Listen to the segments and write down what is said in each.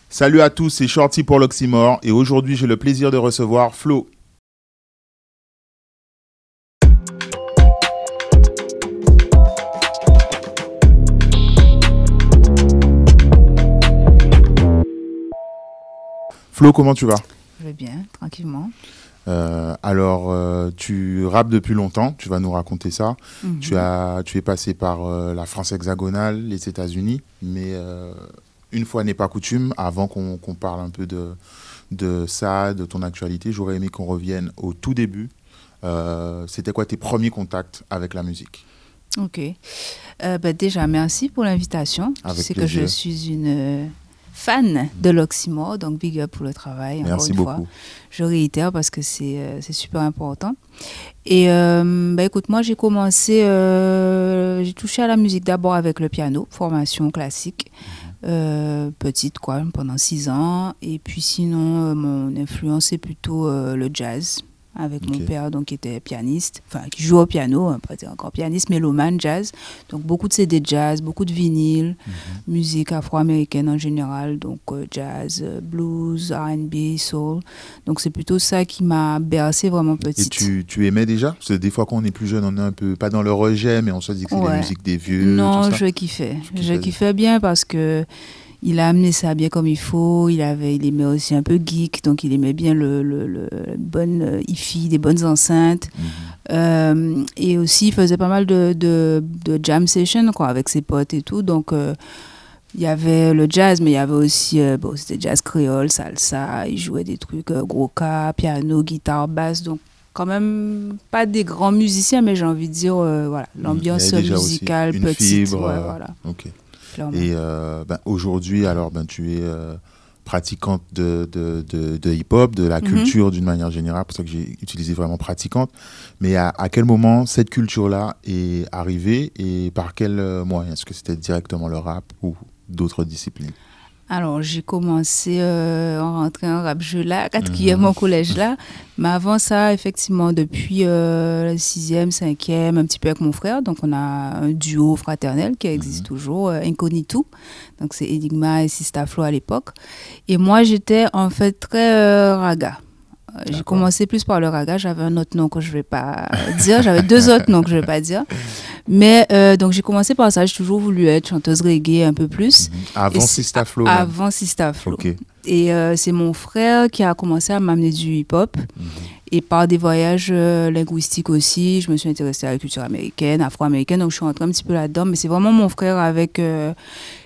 Salut à tous, c'est Shorty pour l'Oxymore et aujourd'hui j'ai le plaisir de recevoir Flo. Flo, comment tu vas? Je vais bien, tranquillement. Tu rappes depuis longtemps, tu vas nous raconter ça. Mhm. Tu es passé par la France hexagonale, les États-Unis, mais une fois n'est pas coutume, avant qu'on parle un peu de ça, de ton actualité, j'aurais aimé qu'on revienne au tout début. C'était quoi tes premiers contacts avec la musique? Ok. Déjà, merci pour l'invitation. Tu Avec sais que je plaisir. suis une fan de l'Oxymore, donc big up pour le travail, encore Merci une fois. beaucoup. Je réitère parce que c'est super important. Et écoute, moi, j'ai touché à la musique d'abord avec le piano, formation classique, petite quoi, pendant 6 ans. Et puis sinon, mon influence est plutôt le jazz, avec mon Ok. père donc qui était pianiste, enfin qui joue au piano, après c'est encore pianiste, mélomane, jazz. Donc beaucoup de CD jazz, beaucoup de vinyle, musique afro-américaine en général, donc jazz, blues, R&B, soul. Donc c'est plutôt ça qui m'a bercée vraiment Et petite. tu aimais déjà? Parce que des fois, quand on est plus jeune, on est un peu pas dans le rejet, mais on se dit que c'est les Ouais. musiques des vieux, tout Non, ça. je kiffais. Tu Je kiffais déjà. kiffais bien parce que il a amené ça bien comme il faut. Il aimait aussi un peu geek, donc il aimait bien le bonne hi-fi, des bonnes enceintes. Mhm. Et aussi, il faisait pas mal de jam session quoi, avec ses potes et tout. Donc, il y avait le jazz, mais il y avait aussi, c'était jazz créole, salsa. Il jouait des trucs gros cas, piano, guitare, basse. Donc, quand même, pas des grands musiciens, mais j'ai envie de dire, voilà, Il y avait l'ambiance déjà aussi musicale, une petite. fibre. Ouais, voilà, Ok. clairement. Et aujourd'hui, alors, tu es pratiquante de hip-hop, de la Mhm. culture d'une manière générale, pour ça que j'ai utilisé vraiment pratiquante. Mais à quel moment cette culture-là est arrivée et par quel moyen? Est-ce que c'était directement le rap ou d'autres disciplines? Alors, j'ai commencé en rentrant en rap jeu là, quatrième Mhm. au collège là. Mais avant ça, effectivement, depuis la sixième, cinquième, un petit peu avec mon frère. Donc, on a un duo fraternel qui existe Mhm. toujours, Incognito. Donc, c'est Enigma et Sista Flo à l'époque. Et moi, j'étais en fait très raga. J'ai D'accord. commencé plus par le raga. J'avais un autre nom que je ne vais pas dire. J'avais deux autres noms que je ne vais pas dire. Mais donc, j'ai commencé par ça. J'ai toujours voulu être chanteuse reggae un peu plus. Mhm. Et Avant c'est Sista Flow même. avant Sista Flow. Ok. Et c'est mon frère qui a commencé à m'amener du hip-hop. Mhm. Et par des voyages linguistiques aussi, je me suis intéressée à la culture américaine, afro-américaine. Donc, je suis rentrée un petit peu là-dedans. Mais c'est vraiment mon frère avec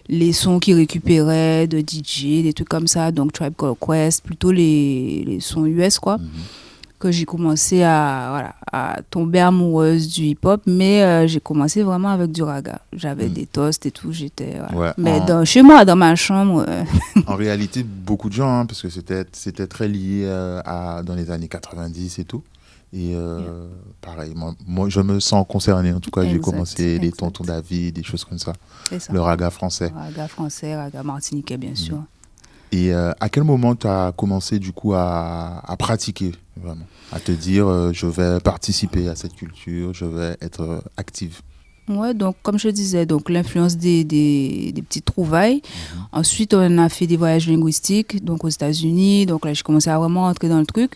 les sons qu'il récupérait de DJ, des trucs comme ça. Donc, Tribe Called Quest, plutôt les sons US, quoi. Mhm. Que j'ai commencé à tomber amoureuse du hip-hop, mais j'ai commencé vraiment avec du raga. J'avais Mhm. des toasts et tout, j'étais... Voilà. Ouais, Mais chez moi, dans ma chambre... en réalité, beaucoup de gens, hein, parce que c'était très lié dans les années 90 et tout. Et Yeah. pareil, moi, je me sens concerné. En tout cas, j'ai Exact, commencé les Tontons exact. David, des choses comme ça. C'est ça. Le raga français. Raga français, raga martiniquais, bien Mhm. sûr. Et à quel moment tu as commencé du coup à pratiquer vraiment? À te dire, je vais participer à cette culture, je vais être active. Ouais, donc comme je disais, donc l'influence des petites trouvailles. Mhm. Ensuite, on a fait des voyages linguistiques, donc aux États-Unis. Donc là, j'ai commencé à vraiment rentrer dans le truc.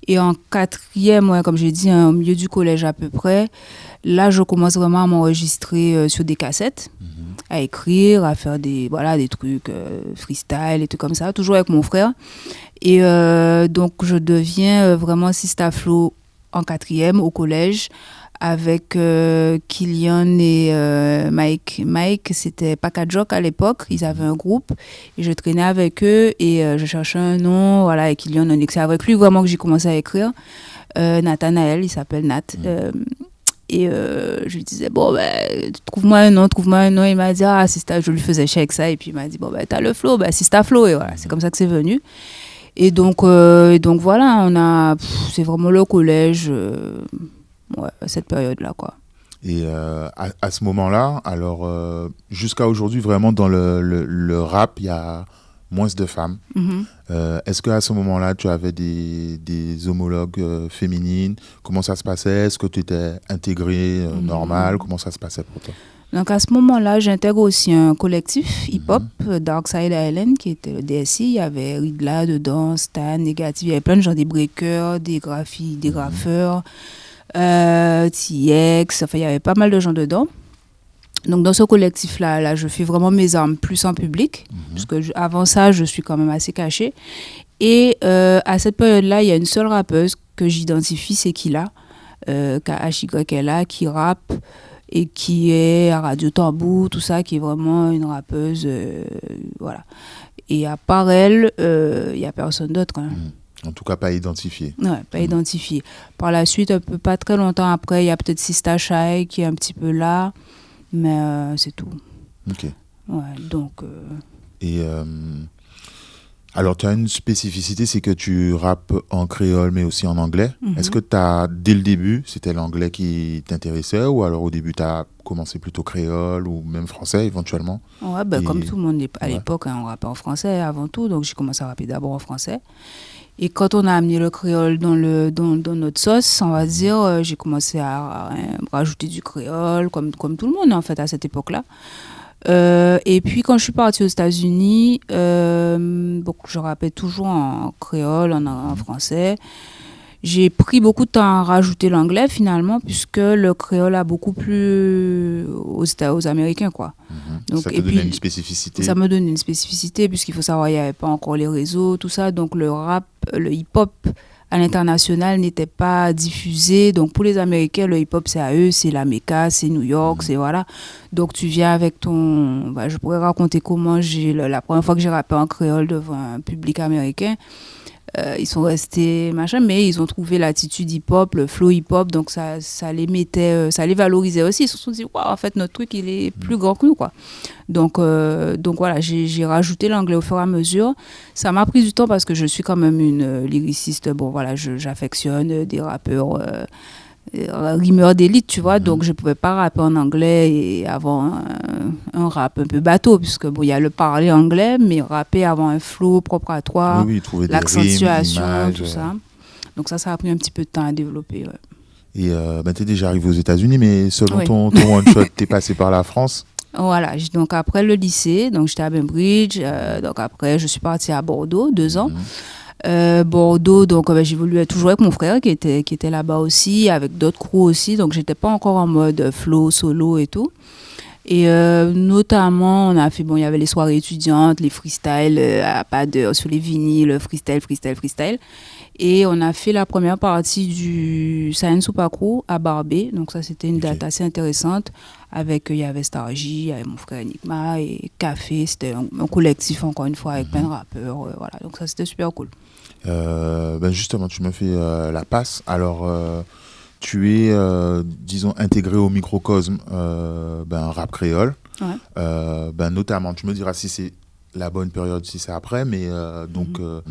Et en quatrième, ouais, comme j'ai dit, hein, au milieu du collège à peu près, là, je commence vraiment à m'enregistrer sur des cassettes, Mhm. à écrire, à faire des trucs freestyle et tout comme ça, toujours avec mon frère. Et donc, je deviens vraiment Sista Flo en quatrième au collège avec Kylian et Mike. Mike, c'était Pakajok à l'époque. Ils avaient un groupe et je traînais avec eux et je cherchais un nom. Voilà, et Kylian, c'est avec lui vraiment que j'ai commencé à écrire. Nathanaël, il s'appelle Nat. Et je lui disais, bon, trouve-moi un nom, trouve-moi un nom. Il m'a dit, ah, Sista, je lui faisais chier avec ça. Et puis il m'a dit, bon, t'as le flow, Sista Flow. Et voilà, c'est comme ça que c'est venu. Et donc voilà, c'est vraiment le collège, ouais, cette période-là, quoi. Et à ce moment-là, alors jusqu'à aujourd'hui, vraiment dans le rap, il y a moins de femmes. Mhm. Est-ce qu'à ce moment-là, tu avais des homologues féminines? Comment ça se passait? Est-ce que tu étais intégrée normal? Comment ça se passait pour toi? Donc à ce moment-là, j'intègre aussi un collectif hip-hop, Dark Side Island, qui était le DSI. Il y avait Ridla dedans, Stan, Négatif. Il y avait plein de gens, des breakers, des des graffeurs, TX. Enfin, il y avait pas mal de gens dedans. Donc dans ce collectif-là, je fais vraiment mes armes plus en public, parce que avant ça, je suis quand même assez cachée. Et à cette période-là, il y a une seule rappeuse que j'identifie, c'est Killa, KHYLA, qui rappe et qui est à Radio Tambour, tout ça, qui est vraiment une rappeuse, voilà. Et à part elle, il n'y a personne d'autre. Hein. En tout cas, pas identifié. Ouais, pas identifié. Par la suite, pas très longtemps après, il y a peut-être Sista Shai qui est un petit peu là, mais c'est tout. Ok. Ouais, donc... Et alors, tu as une spécificité, c'est que tu rappes en créole, mais aussi en anglais. Est-ce que dès le début, c'était l'anglais qui t'intéressait, ou alors au début, tu as commencé plutôt créole, ou même français éventuellement? Ouais, comme tout le monde à l'époque, hein, on rappait en français avant tout, donc j'ai commencé à rapper d'abord en français. Et quand on a amené le créole dans notre sauce, on va dire, j'ai commencé à rajouter du créole, comme tout le monde en fait à cette époque-là. Et puis quand je suis partie aux États-Unis, je rappelle toujours en créole, en français. J'ai pris beaucoup de temps à rajouter l'anglais finalement, puisque le créole a beaucoup plu aux Américains, quoi. Donc, ça te donnait une spécificité. Ça me donne une spécificité, puisqu'il faut savoir, il n'y avait pas encore les réseaux, tout ça. Donc le rap, le hip-hop à l'international n'était pas diffusé. Donc pour les Américains, le hip-hop, c'est à eux, c'est la Mecca, c'est New York, c'est voilà. Donc tu viens avec ton... je pourrais raconter comment la première fois que j'ai rappé en créole devant un public américain. Ils sont restés machin, mais ils ont trouvé l'attitude hip-hop, le flow hip-hop, donc ça les mettait, ça les valorisait aussi. Ils se sont dit, waouh, en fait, notre truc, il est plus grand que nous, quoi. Donc voilà, j'ai rajouté l'anglais au fur et à mesure. Ça m'a pris du temps parce que je suis quand même une lyriciste. Bon, voilà, j'affectionne des rappeurs, rimeurs d'élite, tu vois. Donc, je pouvais pas rapper en anglais et avoir un rap un peu bateau, puisque bon, il y a le parler anglais, mais rapper avant un flow propre à toi, l'accentuation, tout ça. Donc ça a pris un petit peu de temps à développer. Ouais. Et tu es déjà arrivé aux États-Unis, mais selon ton one-shot, tu es passé par la France. Voilà, donc après le lycée, donc j'étais à Bainbridge, donc après je suis partie à Bordeaux, 2 ans. Bordeaux, donc j'ai voulu toujours avec mon frère qui était là-bas aussi, avec d'autres crews aussi, donc j'étais pas encore en mode flow, solo et tout. Et notamment, on a fait, il y avait les soirées étudiantes, les freestyles, sur les vinyles, freestyle. Et on a fait la première partie du Science Super Crew à Barbé. Donc ça, c'était une date assez intéressante. Il y avait Stargy, il y avait mon frère Enigma et Café. C'était un collectif, encore une fois, avec plein de rappeurs. Voilà. Donc ça, c'était super cool. Justement, tu me fais la passe. Alors, tu es, disons, intégré au microcosme rap créole. Ouais. Notamment, tu me diras si c'est la bonne période, si c'est après, mais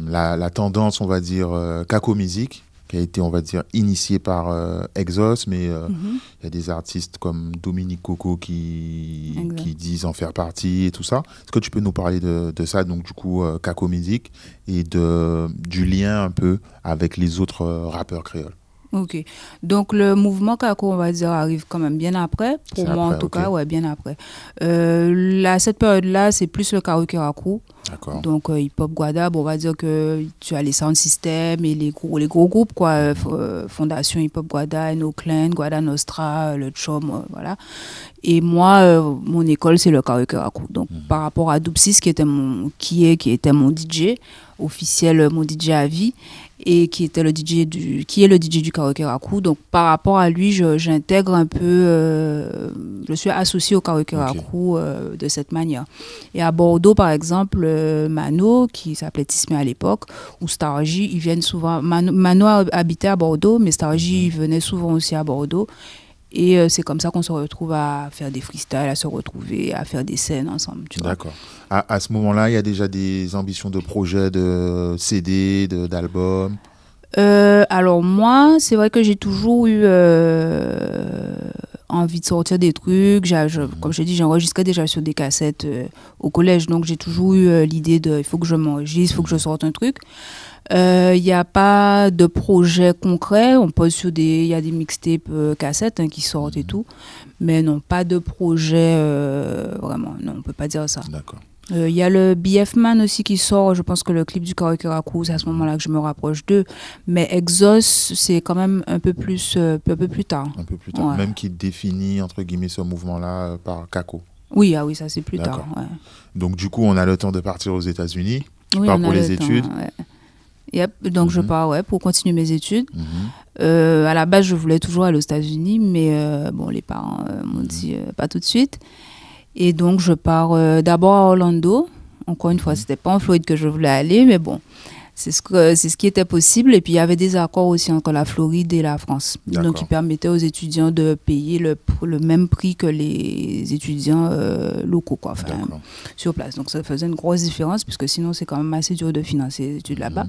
la tendance, on va dire, Kako Music, qui a été, on va dire, initiée par Exos, mais il y a des artistes comme Dominique Coco qui disent en faire partie et tout ça. Est-ce que tu peux nous parler de ça, donc du coup, Kako Music, et du lien un peu avec les autres rappeurs créoles? Ok. Donc, le mouvement Kako, on va dire, arrive quand même bien après. Pour moi, en tout cas, ouais, bien après. Cette période-là, c'est plus le Karaoke. D'accord. Donc, hip-hop Guada, on va dire que tu as les sound systems et les gros groupes, quoi. Fondation hip-hop Guada, No Clan, Guada Nostra, le Chom, voilà. Et moi, mon école, c'est le Karaoke. Donc, par rapport à Doupsis, qui était mon DJ officiel, mon DJ à vie, et qui est le DJ du Karaoke Raku. Donc par rapport à lui, j'intègre un peu, je suis associée au Karaoke Raku de cette manière. Et à Bordeaux, par exemple, Mano, qui s'appelait Tismé à l'époque, ou Stargy, ils viennent souvent. Mano habitait à Bordeaux, mais Stargy venait souvent aussi à Bordeaux. Et c'est comme ça qu'on se retrouve à faire des freestyles, à se retrouver, à faire des scènes ensemble. D'accord. À ce moment-là, il y a déjà des ambitions de projets, de CD, d'albums? Alors moi, c'est vrai que j'ai toujours eu envie de sortir des trucs. Comme je l'ai dit, j'enregistrais déjà sur des cassettes au collège. Donc, j'ai toujours eu l'idée de il faut que je m'enregistre, il faut que je sorte un truc. Il n'y a pas de projet concret. On pose sur il y a des mixtapes cassettes qui sortent et tout. Mais non, pas de projet vraiment. Non, on ne peut pas dire ça. D'accord. Il y a le BF Man aussi qui sort. Je pense que le clip du Karakuraku, c'est à ce moment-là que je me rapproche d'eux. Mais Exos, c'est quand même un peu plus tard. Un peu plus tard. Ouais. Même qui définit, entre guillemets, ce mouvement-là par Kako. Oui, oui, ça c'est plus tard. Ouais. Donc du coup, on a le temps de partir aux États-Unis. Tu pars pour les études. Ouais. Yep. Donc je pars pour continuer mes études. À la base, je voulais toujours aller aux États-Unis, mais bon, les parents m'ont dit pas tout de suite. Et donc, je pars d'abord à Orlando. Encore une fois, c'était pas en Floride que je voulais aller, mais bon, c'est ce qui était possible. Et puis, il y avait des accords aussi entre la Floride et la France. Donc, qui permettaient aux étudiants de payer le même prix que les étudiants locaux, quoi, enfin, sur place. Donc, ça faisait une grosse différence, puisque sinon, c'est quand même assez dur de financer les études là-bas.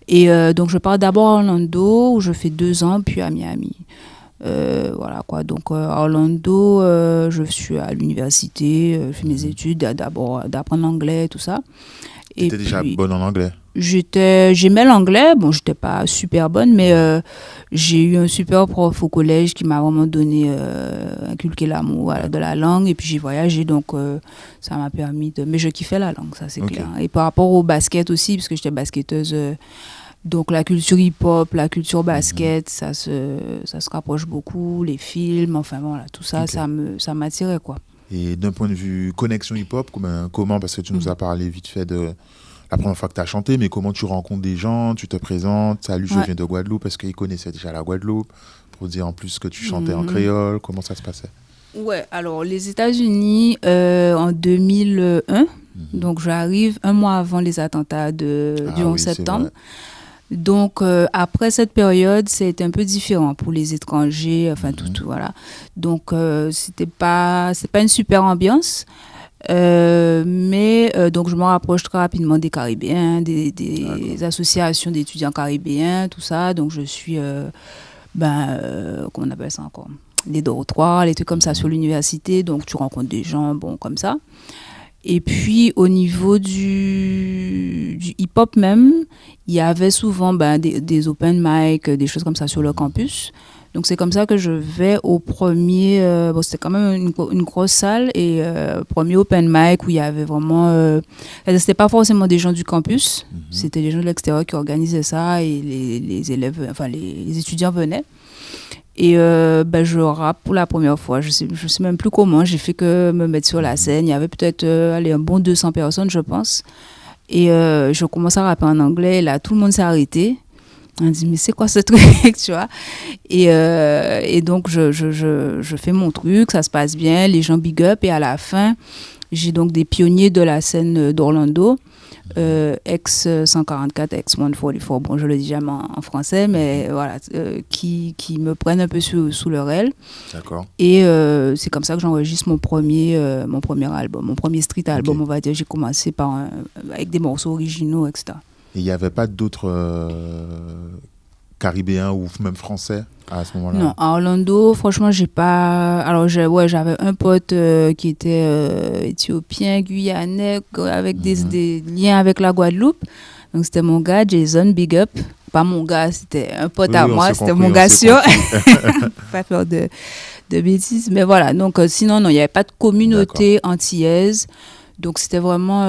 Et donc, je pars d'abord à Orlando, où je fais 2 ans, puis à Miami. Voilà quoi, donc à Orlando je suis à l'université, je fais mes études, d'abord d'apprendre l'anglais, tout ça. Tu étais déjà bonne en anglais? J'aimais l'anglais, bon j'étais pas super bonne, mais j'ai eu un super prof au collège qui m'a vraiment inculqué l'amour de la langue, et puis j'ai voyagé, donc ça m'a permis mais je kiffais la langue, ça c'est clair. Et par rapport au basket aussi, parce que j'étais basketteuse, donc la culture hip-hop, la culture basket, ça se rapproche beaucoup, les films, enfin voilà, tout ça, ça m'attirait quoi. Et d'un point de vue connexion hip-hop, comment, parce que tu nous as parlé vite fait de la première fois que tu as chanté, mais comment tu rencontres des gens, tu te présentes, salut, je viens de Guadeloupe, parce qu'ils connaissaient déjà la Guadeloupe, pour dire en plus que tu chantais en créole, comment ça se passait? Ouais, alors les États-Unis en 2001, donc j'arrive un mois avant les attentats du 11 septembre. Donc, après cette période, c'était un peu différent pour les étrangers, enfin, tout, voilà. Donc, c'est pas une super ambiance. Mais, donc, je me rapproche très rapidement des Caribéens, des associations d'étudiants caribéens, tout ça. Donc, je suis, comment on appelle ça encore? Les dortoirs, les trucs comme ça sur l'université. Donc, tu rencontres des gens, bon, comme ça. Et puis, au niveau du hip-hop même, il y avait souvent des open mic, des choses comme ça sur le campus. Donc, c'est comme ça que je vais au premier... c'était quand même une grosse salle. Et premier open mic où il y avait vraiment... c'était pas forcément des gens du campus. C'était des gens de l'extérieur qui organisaient ça. Et les élèves... Enfin, les étudiants venaient. Et je rappe pour la première fois. Je sais même plus comment. J'ai fait que me mettre sur la scène. Il y avait peut-être un bon 200 personnes, je pense. Et je commence à rapper en anglais. Et là, tout le monde s'est arrêté. On dit, mais c'est quoi ce truc, tu vois? Et donc, je fais mon truc. Ça se passe bien. Les gens big up. Et à la fin, j'ai donc des pionniers de la scène d'Orlando. X144, X144, bon je le dis jamais en français, mais voilà, qui me prennent un peu sous leur aile. D'accord. Et c'est comme ça que j'enregistre mon premier album, mon premier street album, on va dire. J'ai commencé avec des morceaux originaux, etc. Et il n'y avait pas d'autres Caribéens ou même Français à ce moment-là? Non, à Orlando, franchement, j'ai pas... Alors, j'avais un pote qui était éthiopien, guyanais, avec des liens avec la Guadeloupe. Donc, c'était mon gars, Jason, big up. Pas mon gars, c'était un pote à moi, c'était mon gars sûr. Pas faire de bêtises. Mais voilà, donc sinon, non, il n'y avait pas de communauté antillaise. Donc, c'était vraiment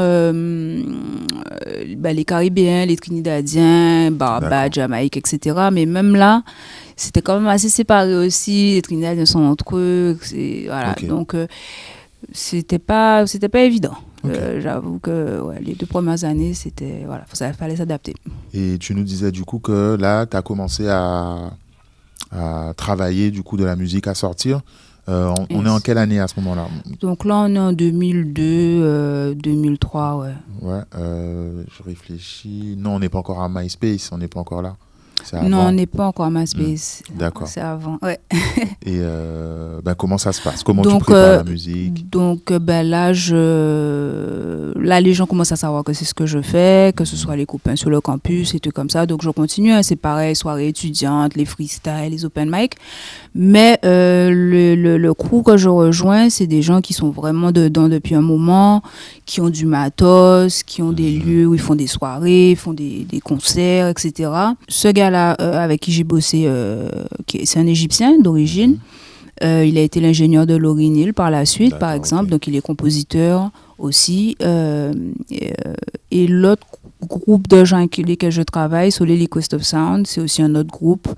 les Caribéens, les Trinidadiens, Barbade, Jamaïque, etc. Mais même là, c'était quand même assez séparé aussi. Les Trinidadiens sont entre eux. Voilà. Donc, c'était pas évident. J'avoue que les 2 premières années, il fallait s'adapter. Et tu nous disais du coup que là, tu as commencé à travailler du coup de la musique, à sortir. On est en quelle année à ce moment-là? Donc là, on est en 2002, 2003, ouais. Ouais, je réfléchis. Non, on n'est pas encore à MySpace, on n'est pas encore là. Non, on n'est pas encore à MySpace. D'accord. C'est avant, ouais. Et comment ça se passe? Comment tu prépares la musique? Donc, là, les gens commencent à savoir que c'est ce que je fais, que ce soit les copains sur le campus et tout comme ça. Donc, je continue. Hein, c'est pareil, soirées étudiantes, les freestyles, les open mic. Mais le crew que je rejoins, c'est des gens qui sont vraiment dedans depuis un moment, qui ont du matos, qui ont des lieux où ils font des soirées, font des concerts, etc. Ce gars-là avec qui j'ai bossé, c'est un Égyptien d'origine. Il a été l'ingénieur de Lauryn Hill par la suite, par exemple. Okay. Donc, il est compositeur aussi. Et l'autre groupe de gens avec lesquels je travaille, Soleil Request of Sound, c'est aussi un autre groupe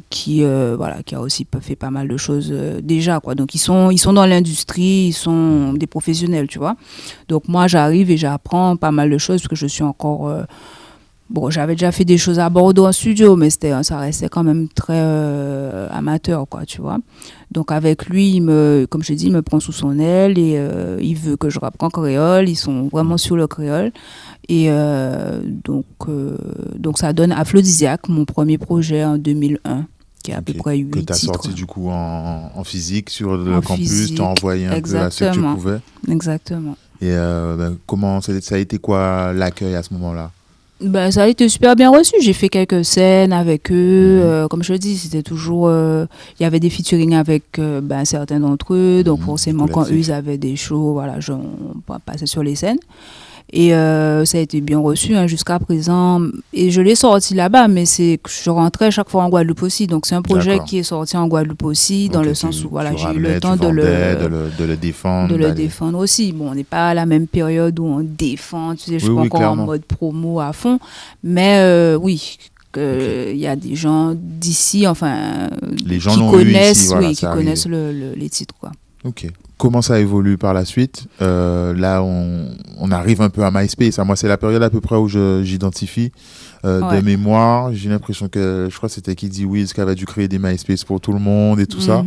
qui a aussi fait pas mal de choses déjà, quoi. Donc, ils sont dans l'industrie, ils sont des professionnels, tu vois. Donc, moi, j'arrive et j'apprends pas mal de choses parce que je suis encore... j'avais déjà fait des choses à Bordeaux en studio, mais ça restait quand même très amateur, quoi, tu vois. Donc, avec lui, comme je dis, il me prend sous son aile et il veut que je rappe en créole. Ils sont vraiment sur le créole. Et donc, ça donne Aphrodisiaque, mon premier projet en 2001, qui est à peu près 8 titres. Que tu as sorti du coup en physique sur le campus, tu as envoyé un peu à ceux que tu pouvais. Exactement. Et comment ça a été quoi l'accueil à ce moment-là? Ça a été super bien reçu. J'ai fait quelques scènes avec eux. Comme je le dis, c'était toujours... Il y avait des featuring avec certains d'entre eux. Donc forcément, quand eux, ils avaient des shows, voilà, on passait sur les scènes. Et ça a été bien reçu jusqu'à présent. Et je l'ai sorti là-bas, mais je rentrais chaque fois en Guadeloupe aussi. Donc c'est un projet qui est sorti en Guadeloupe aussi, dans le sens où j'ai eu le temps de le défendre. De le défendre aussi. Bon, on n'est pas à la même période où on défend, tu sais, je suis pas encore clairement en mode promo à fond. Mais oui, il y a des gens d'ici, enfin, les gens qui connaissent, qui connaissent les titres, quoi. Ok. Comment ça évolue par la suite? Là, on arrive un peu à MySpace. Moi, c'est la période à peu près où j'identifie. De mémoire, j'ai l'impression que, je crois que c'était Kiddy Wiz qui avait dû créer des MySpace pour tout le monde et tout ça.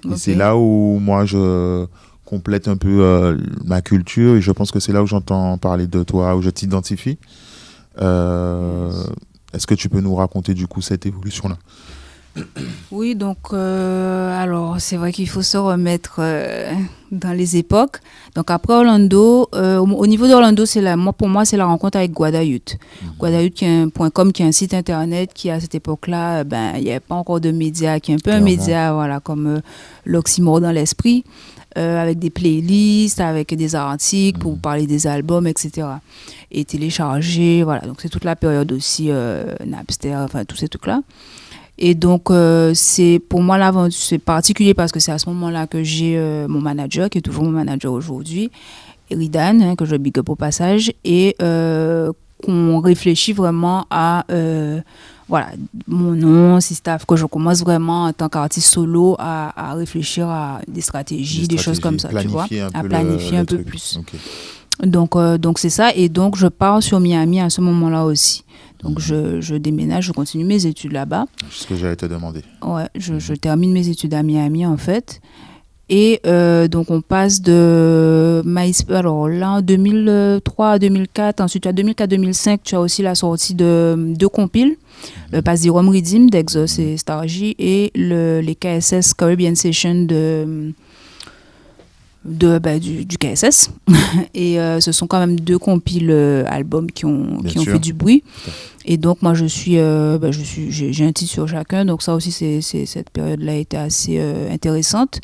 Et c'est là où moi, je complète un peu ma culture. Et je pense que c'est là où j'entends parler de toi, où je t'identifie. Est-ce que tu peux nous raconter du coup cette évolution-là? Oui, donc alors c'est vrai qu'il faut se remettre dans les époques. Donc après Orlando, au niveau d'Orlando, pour moi c'est la rencontre avec Guadayute. Guadayute qui est un .com, qui est un site internet qui à cette époque-là, il n'y avait pas encore de médias, qui est un peu un média, voilà, comme l'oxymore dans l'esprit, avec des playlists, avec des articles pour parler des albums, etc. Et télécharger, voilà. Donc c'est toute la période aussi Napster, enfin tous ces trucs-là. Et donc, pour moi, l'aventure, c'est particulier parce que c'est à ce moment-là que j'ai mon manager, qui est toujours mon manager aujourd'hui, Eridan, que je big up au passage, et qu'on réfléchit vraiment à mon nom, Sistaf, que je commence vraiment en tant qu'artiste solo à réfléchir à des stratégies, des choses comme ça, tu vois, à planifier un peu plus. Okay. Donc, c'est ça. Et donc, je pars sur Miami à ce moment-là aussi. Donc, je déménage, je continue mes études là-bas. C'est ce que j'allais te demander. Ouais, je termine mes études à Miami, en fait. Et donc, on passe de MySpace. Alors là, en 2003 à 2004. Ensuite, à 2004-2005, tu as aussi la sortie de deux compiles. Le Pass the Rum Redeem d'Exos et Stargy et les KSS Caribbean Session du KSS. Et ce sont quand même deux compiles albums qui ont fait du bruit. Et donc moi j'ai un titre sur chacun, donc ça aussi cette période-là a été assez intéressante.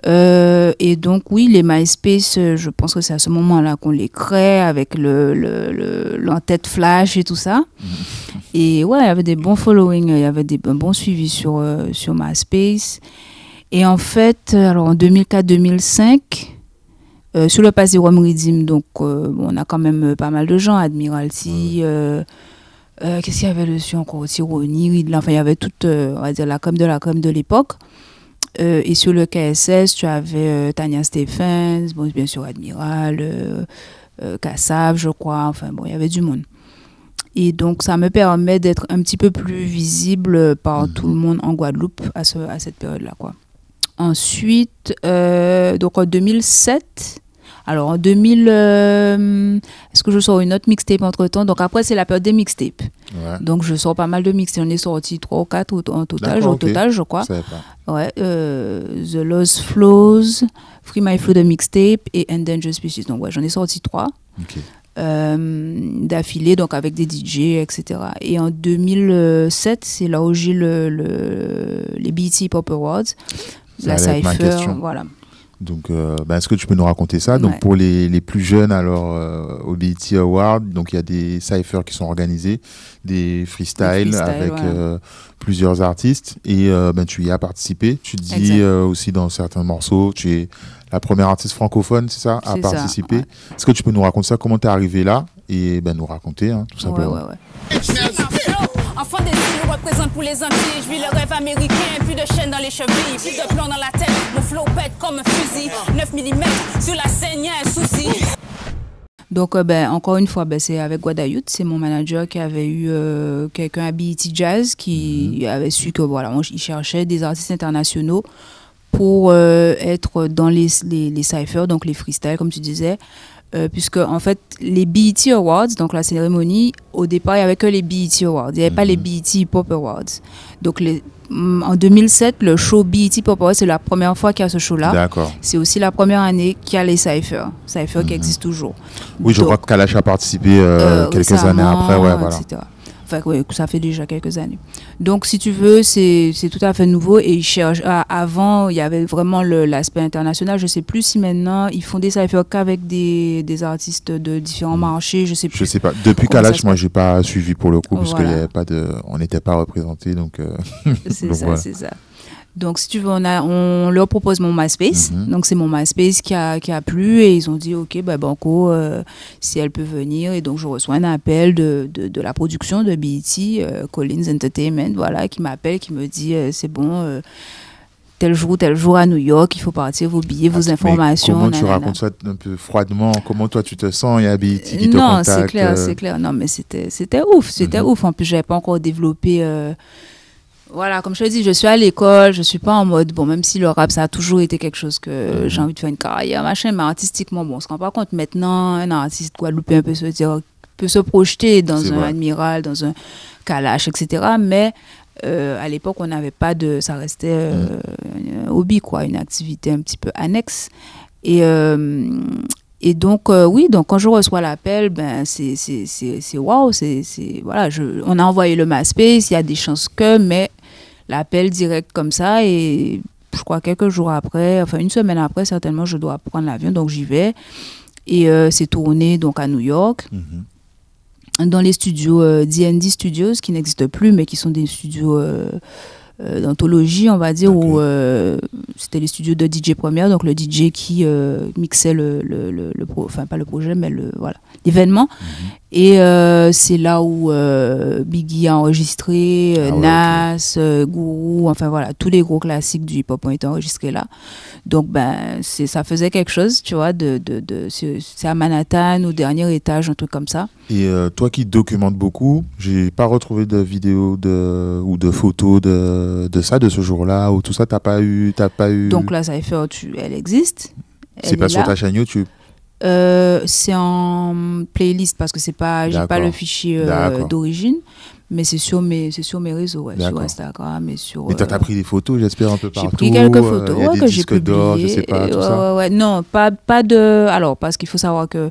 Et donc oui, les MySpace, je pense que c'est à ce moment-là qu'on les crée avec l'entête flash et tout ça. Et ouais, il y avait des bons following, il y avait un bon suivi sur MySpace. Et en fait, alors en 2004-2005, sur le Pass the Rum Redeem, donc on a quand même pas mal de gens, Admiralty, qu'est-ce qu'il y avait dessus encore, Tironi, enfin il y avait toute, on va dire, la com de l'époque. Et sur le KSS, tu avais Tania Stephens, bon, bien sûr Admiral, Kassav, je crois, enfin bon, il y avait du monde. Et donc, ça me permet d'être un petit peu plus visible par tout le monde en Guadeloupe à cette période-là, quoi. Ensuite, donc en 2007, Alors en 2000, est-ce que je sors une autre mixtape entre-temps? Donc après, c'est la période des mixtapes. Ouais. Donc je sors pas mal de mixtapes. J'en ai sorti 3 ou 4 en total, D'accord, ok. je crois. Je savais pas. Ouais, The Lost Flows, Free My Flow de mixtape et Endangered Species. Donc ouais, j'en ai sorti 3 Ok. d'affilée, donc avec des DJ, etc. Et en 2007, c'est là où j'ai les BET Pop Awards, Ça la allait être ma Cypher, question. voilà. Donc, est-ce que tu peux nous raconter ça? Donc, Ouais. pour les plus jeunes, alors, au BET Awards, donc il y a des cyphers qui sont organisés, des freestyles avec voilà. plusieurs artistes, et tu y as participé. Tu dis Exact. aussi dans certains morceaux, tu es la première artiste francophone, c'est ça, à C'est ça, participer. ouais. Est-ce que tu peux nous raconter ça? Comment tu es arrivé là? Et nous raconter, hein, tout simplement. Ouais. Enfant des îles, représente pour les Antilles. Je vis le rêve américain, plus de chaînes dans les chevilles, plus de plomb dans la tête. Mon flow pète comme un fusil. 9 mm sur la scène, y'a un souci. Donc, encore une fois, c'est avec Guadayut, c'est mon manager qui avait eu quelqu'un à BET Jazz qui avait su que voilà, il cherchait des artistes internationaux pour être dans les cyphers, donc les freestyles, comme tu disais. Puisque en fait les BET Awards, donc la cérémonie, au départ il n'y avait que les BET Awards, il n'y avait pas les BET Pop Awards. Donc en 2007 le show BET Pop Awards, c'est la première fois qu'il y a ce show là. D'accord. C'est aussi la première année qu'il y a les cyphers qui existent toujours. Oui, je crois que Kalash a participé quelques années après, ouais, voilà. etc. Enfin, ouais, ça fait déjà quelques années. Donc, si tu veux, c'est tout à fait nouveau. Et ils cherchent. Avant, il y avait vraiment l'aspect international. Je ne sais plus si maintenant, ils font des cyphers qu'avec des artistes de différents marchés. Je ne sais plus. Je sais pas. Depuis comment Kalash, ça moi, j'ai pas suivi pour le coup, parce Voilà. qu'il y avait pas on n'était pas représenté, donc. C'est donc ça, voilà. c'est ça. Donc, si tu veux, on leur propose mon MySpace. Donc, c'est mon MySpace qui a plu et ils ont dit, OK, Banco, si elle peut venir. Et donc, je reçois un appel de la production de BET, Collins Entertainment, voilà, qui m'appelle, qui me dit, c'est bon, tel jour à New York, il faut partir, vos billets, vos informations. Comment tu nanana. racontes ça un peu froidement? Comment toi tu te sens? Il y a BET qui te Non, contacte? c'est clair. Non, mais c'était ouf, c'était ouf. En plus, j'avais pas encore développé. Voilà, comme je te dis, je suis à l'école, je suis pas en mode, bon, même si le rap, ça a toujours été quelque chose que j'ai envie de faire une carrière, machin, mais artistiquement, bon, on se rend pas compte maintenant, un artiste guadeloupéen peut se projeter dans C'est un vrai. Admiral, dans un Kalash, etc. Mais à l'époque, on n'avait pas de, ça restait un hobby, quoi, une activité un petit peu annexe. Et donc, oui, donc quand je reçois l'appel, c'est waouh, voilà, on a envoyé le MySpace, il y a des chances mais l'appel direct comme ça, et je crois quelques jours après, enfin une semaine après, certainement, je dois prendre l'avion, donc j'y vais. Et c'est tourné donc à New York, dans les studios D&D Studios, qui n'existent plus, mais qui sont des studios d'anthologie, on va dire, où c'était les studios de DJ Premier, donc le DJ qui mixait enfin pas le projet, mais voilà, l'événement. Et c'est là où Biggie a enregistré, Nas, Guru, enfin voilà, tous les gros classiques du hip-hop ont été enregistrés là. Donc ça faisait quelque chose, tu vois, c'est à Manhattan, au dernier étage, un truc comme ça. Et toi qui documentes beaucoup, j'ai pas retrouvé de vidéos ou de photos de ce jour-là ou tout ça. T'as pas eu. Donc la Cypher, elle existe. C'est pas sur ta chaîne YouTube? C'est en playlist parce que j'ai pas le fichier d'origine, mais c'est sur mes réseaux, sur Instagram et sur. Mais t'as pris des photos, j'espère, un peu partout. J'ai pris quelques photos que j'ai publiées. Je sais pas, tout ça. Non, pas de. Alors parce qu'il faut savoir que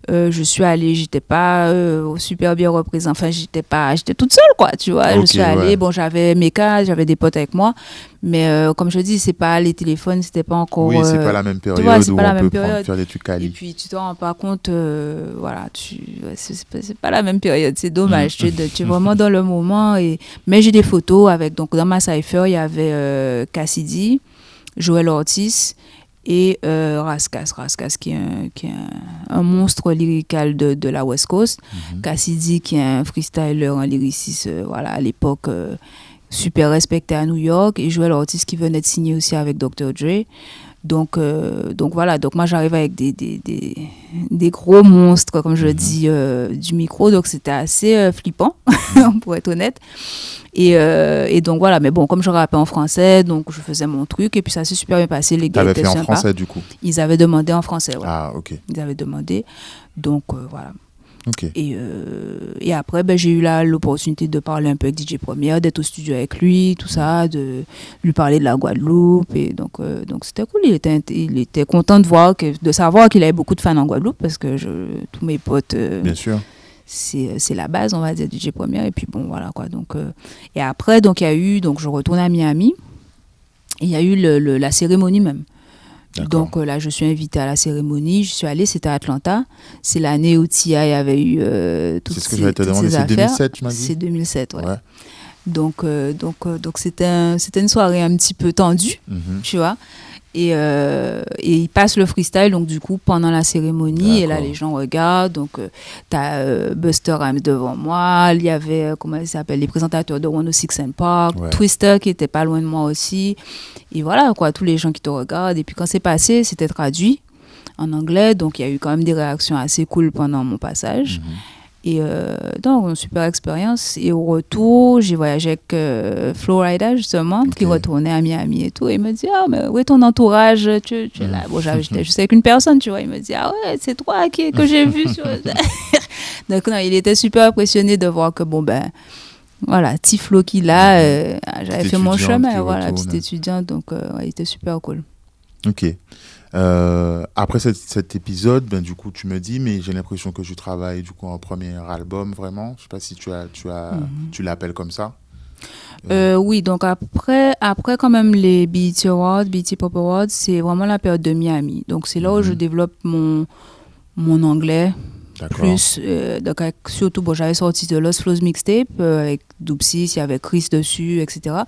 je suis allée, j'étais pas super bien représentée. Enfin, j'étais toute seule, quoi, tu vois. Okay, je suis allée, bon, j'avais mes cas, j'avais des potes avec moi, mais comme je dis, c'est pas les téléphones, c'était pas encore. Oui, c'est pas la même période où on peut faire des trucs quali. Et puis tu te rends pas compte, voilà, c'est pas la même période, c'est dommage. Tu es vraiment dans le moment. Mais j'ai des photos avec, donc dans ma cypher, il y avait Cassidy, Joel Ortiz et Raskas qui est un monstre lyrical de la West Coast. Cassidy qui est un freestyler, un lyriciste, voilà, à l'époque super respecté à New York, et Joel Ortiz qui venait de signer aussi avec Dr. Dre. Donc voilà, donc moi j'arrive avec des gros monstres, comme je le dis, du micro, donc c'était assez flippant, pour être honnête. Et donc voilà, mais bon, comme je rappais en français, donc je faisais mon truc, et puis ça s'est super bien passé, les gars étaient sympas. T'avais fait en français du coup? Ils avaient demandé en français, ouais. Ah, ok. Ils avaient demandé, donc voilà. Okay. Et après, j'ai eu l'opportunité de parler un peu avec DJ Premier, d'être au studio avec lui, tout ça, de lui parler de la Guadeloupe. Et donc c'était cool. Il était content de savoir qu'il avait beaucoup de fans en Guadeloupe, parce que tous mes potes, bien sûr, c'est la base, on va dire, DJ Premier. Et puis bon, voilà quoi. Donc, et après, donc, je retourne à Miami. Et il y a eu la cérémonie même. Donc là, je suis invitée à la cérémonie. Je suis allée, c'était à Atlanta. C'est l'année où T.I. avait eu toutes ces affaires. C'est ce que je vais te demander, c'est 2007, tu m'as dit? C'est 2007, ouais. Donc c'était une soirée un petit peu tendue, tu vois. Et il passe le freestyle, donc du coup, pendant la cérémonie, et là, les gens regardent. Donc, t'as Buster Rhymes devant moi, il y avait, comment il s'appelle, les présentateurs de 106 & Park, Twister qui était pas loin de moi aussi. Et voilà, quoi, tous les gens qui te regardent. Et puis, quand c'est passé, c'était traduit en anglais, donc il y a eu quand même des réactions assez cool pendant mon passage. Et donc, une super expérience. Et au retour, j'ai voyagé avec Flo Rida, justement, qui retournait à Miami et tout. Et il me dit, mais où est ton entourage? Tu es là. Bon, j'étais juste avec une personne, tu vois. Il me dit, ah ouais, c'est toi que j'ai vu sur... Donc, non, il était super impressionné de voir que, voilà, petit Flo qu'il a, j'avais fait mon chemin, voilà, petite étudiante. Donc, il était super cool. Ok. Après cet épisode, du coup, tu me dis, mais j'ai l'impression que tu travailles du coup en premier album, vraiment. Je sais pas si tu l'appelles comme ça. Oui, donc après quand même les BET Awards, BET Pop Awards, c'est vraiment la période de Miami. Donc c'est là où je développe mon anglais. Plus, donc surtout, j'avais sorti de Lost Flows mixtape avec Doopsy, il y avait Chris dessus, etc.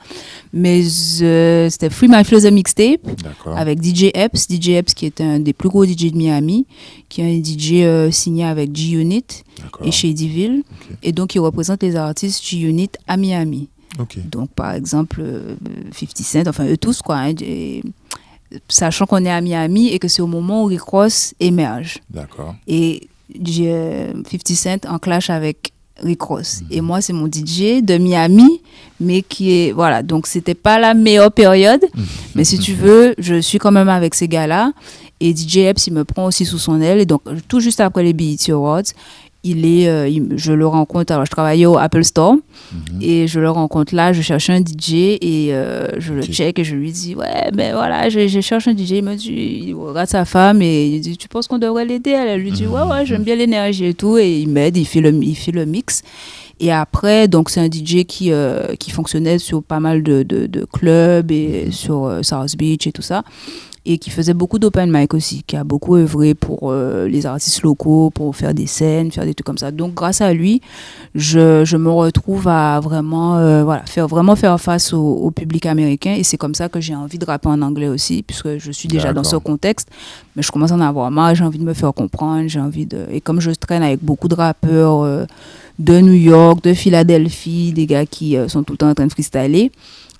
Mais c'était Free My Flows a mixtape avec DJ Epps qui est un des plus gros DJ de Miami, qui est un DJ signé avec G-Unit et Shadyville. Et donc, il représente les artistes G-Unit à Miami. Donc, par exemple, 50 Cent, enfin eux tous, quoi. Sachant qu'on est à Miami et que c'est au moment où Rick Ross émerge. Et 50 Cent en clash avec Rick Ross. Et moi, c'est mon DJ de Miami, mais qui est... Voilà, donc c'était pas la meilleure période, mais si tu veux, je suis quand même avec ces gars-là. Et DJ Epps, il me prend aussi sous son aile. Et donc, tout juste après les BET Awards, je le rencontre, alors je travaillais au Apple Store, et je le rencontre là, je cherche un DJ, et je le check, et je lui dis, ouais, ben voilà, je cherche un DJ. Il me dit, il regarde sa femme, et il dit, tu penses qu'on devrait l'aider? Elle lui dit, ouais, j'aime bien l'énergie et tout, et il m'aide, il fait le mix. Et après, donc c'est un DJ qui fonctionnait sur pas mal de clubs, et sur South Beach et tout ça. Et qui faisait beaucoup d'open mic aussi, qui a beaucoup œuvré pour les artistes locaux, pour faire des scènes, faire des trucs comme ça. Donc, grâce à lui, je me retrouve à vraiment, faire face au public américain. Et c'est comme ça que j'ai envie de rapper en anglais aussi, puisque je suis déjà dans ce contexte. Mais je commence à en avoir marre, j'ai envie de me faire comprendre, Et comme je traîne avec beaucoup de rappeurs de New York, de Philadelphie, des gars qui sont tout le temps en train de freestyler,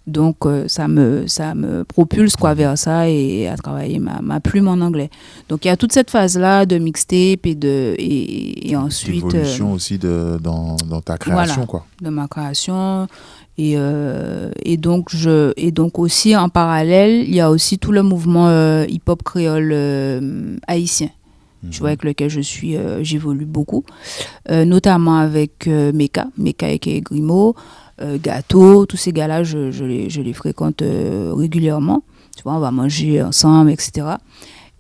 donc ça me propulse vers ça et à travailler ma plume en anglais. Donc il y a toute cette phase là de mixtape et ensuite l'évolution aussi dans ta création, voilà, de ma création et donc aussi en parallèle il y a aussi tout le mouvement hip hop créole haïtien. Tu vois, avec lequel j'évolue beaucoup, notamment avec Meka aka Grimaud, Gâteau, tous ces gars-là, je les fréquente régulièrement. Tu vois, on va manger ensemble, etc.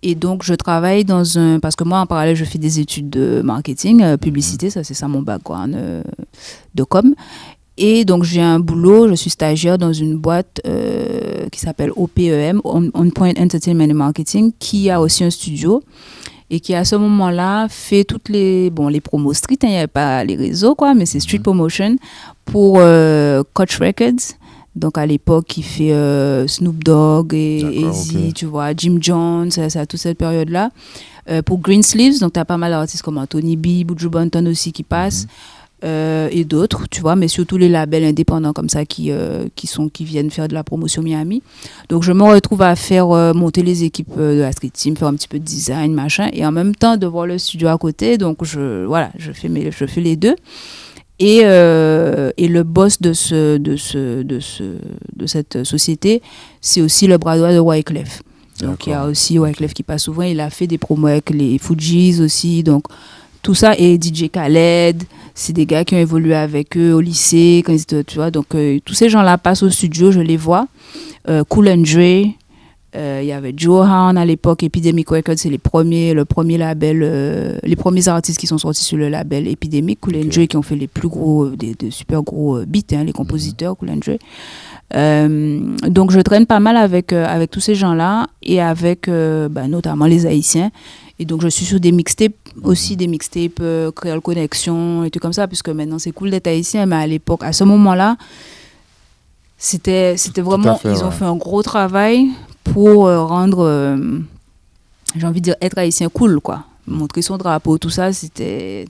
Et donc, je travaille parce que moi, en parallèle, je fais des études de marketing, publicité, c'est ça mon background de com. Et donc, j'ai un boulot, je suis stagiaire dans une boîte qui s'appelle OPEM, On Point Entertainment and Marketing, qui a aussi un studio. Et qui à ce moment-là fait toutes les promos street, il n'y avait pas les réseaux, mais c'est street promotion pour Coach Records. Donc à l'époque, il fait Snoop Dogg et Easy, tu vois, Jim Jones, ça toute cette période-là. Pour Green Sleeves, donc tu as pas mal d'artistes comme Anthony B, Buju Banton aussi qui passent. et d'autres, tu vois, mais surtout les labels indépendants comme ça qui viennent faire de la promotion Miami. Donc je me retrouve à faire monter les équipes de la street team, faire un petit peu de design, machin, et en même temps de voir le studio à côté. Donc je fais les deux. Et le boss de cette société, c'est aussi le bras droit de Wyclef. Donc il y a aussi Wyclef qui passe souvent. Il a fait des promos avec les Fujis aussi. Donc tout ça, et DJ Khaled, c'est des gars qui ont évolué avec eux au lycée, quand ils étaient, tu vois. Donc tous ces gens-là passent au studio, je les vois. Cool and Dre, il y avait Johan à l'époque, Epidemic Records, c'est le premier label, les premiers artistes qui sont sortis sur le label Epidemic. Cool and Dre qui ont fait les plus gros, des super gros beats, les compositeurs, Cool and Dre. Donc je traîne pas mal avec tous ces gens-là et avec notamment les Haïtiens. Et donc je suis sur des mixtapes aussi, des mixtapes Créole Connexion et tout comme ça, puisque maintenant c'est cool d'être haïtien, mais à l'époque, à ce moment-là, c'était vraiment, ils ont fait un gros travail pour rendre, j'ai envie de dire, être haïtien cool, quoi. Montrer son drapeau, tout ça, c'était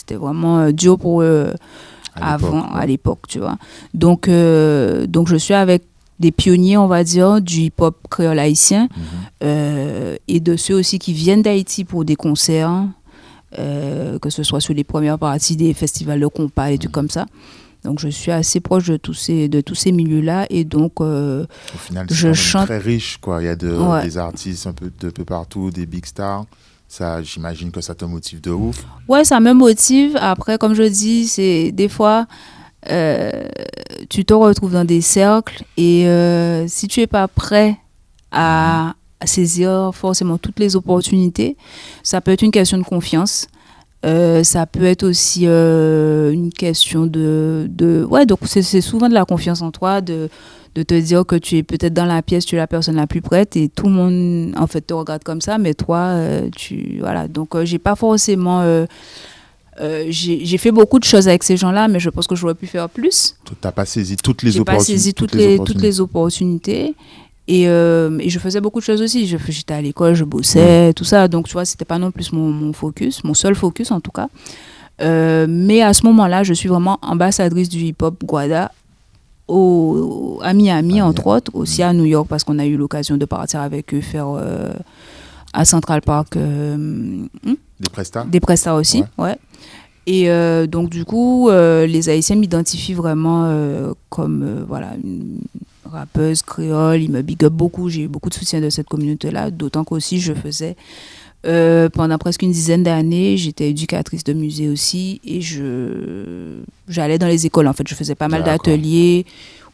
vraiment dur pour eux à l'époque, tu vois. Donc je suis avec des pionniers, on va dire, du hip-hop créole haïtien, et de ceux aussi qui viennent d'Haïti pour des concerts, que ce soit sur les premières parties des festivals de compas et tout comme ça. Donc je suis assez proche de tous ces milieux-là, et donc au final, je chante très riche, quoi. Il y a des artistes un peu de peu partout, des big stars. Ça, j'imagine que ça te motive de ouf. Ouais, ça me motive. Après, comme je dis, c'est des fois tu te retrouves dans des cercles, et si tu es pas prêt à saisir forcément toutes les opportunités, ça peut être une question de confiance. Ça peut être aussi une question donc c'est souvent de la confiance en toi, de te dire que tu es peut-être dans la pièce, tu es la personne la plus prête, et tout le monde en fait te regarde comme ça, mais toi voilà. Donc j'ai pas forcément j'ai fait beaucoup de choses avec ces gens-là, mais je pense que j'aurais pu faire plus. T'as pas saisi toutes les opportunités. J'ai pas saisi toutes les opportunités. Et je faisais beaucoup de choses aussi. J'étais à l'école, je bossais, tout ça. Donc, tu vois, c'était pas non plus mon focus, mon seul focus en tout cas. Mais à ce moment-là, je suis vraiment ambassadrice du hip-hop Guada à Miami, entre autres, aussi à New York, parce qu'on a eu l'occasion de partir avec eux faire à Central Park des prestats aussi, ouais. Et donc, du coup, les Haïtiens m'identifient vraiment comme une rappeuse créole. Ils me big up beaucoup. J'ai eu beaucoup de soutien de cette communauté-là, d'autant qu'aussi je faisais pendant presque une dizaine d'années, j'étais éducatrice de musée aussi, et j'allais dans les écoles. En fait, je faisais pas mal d'ateliers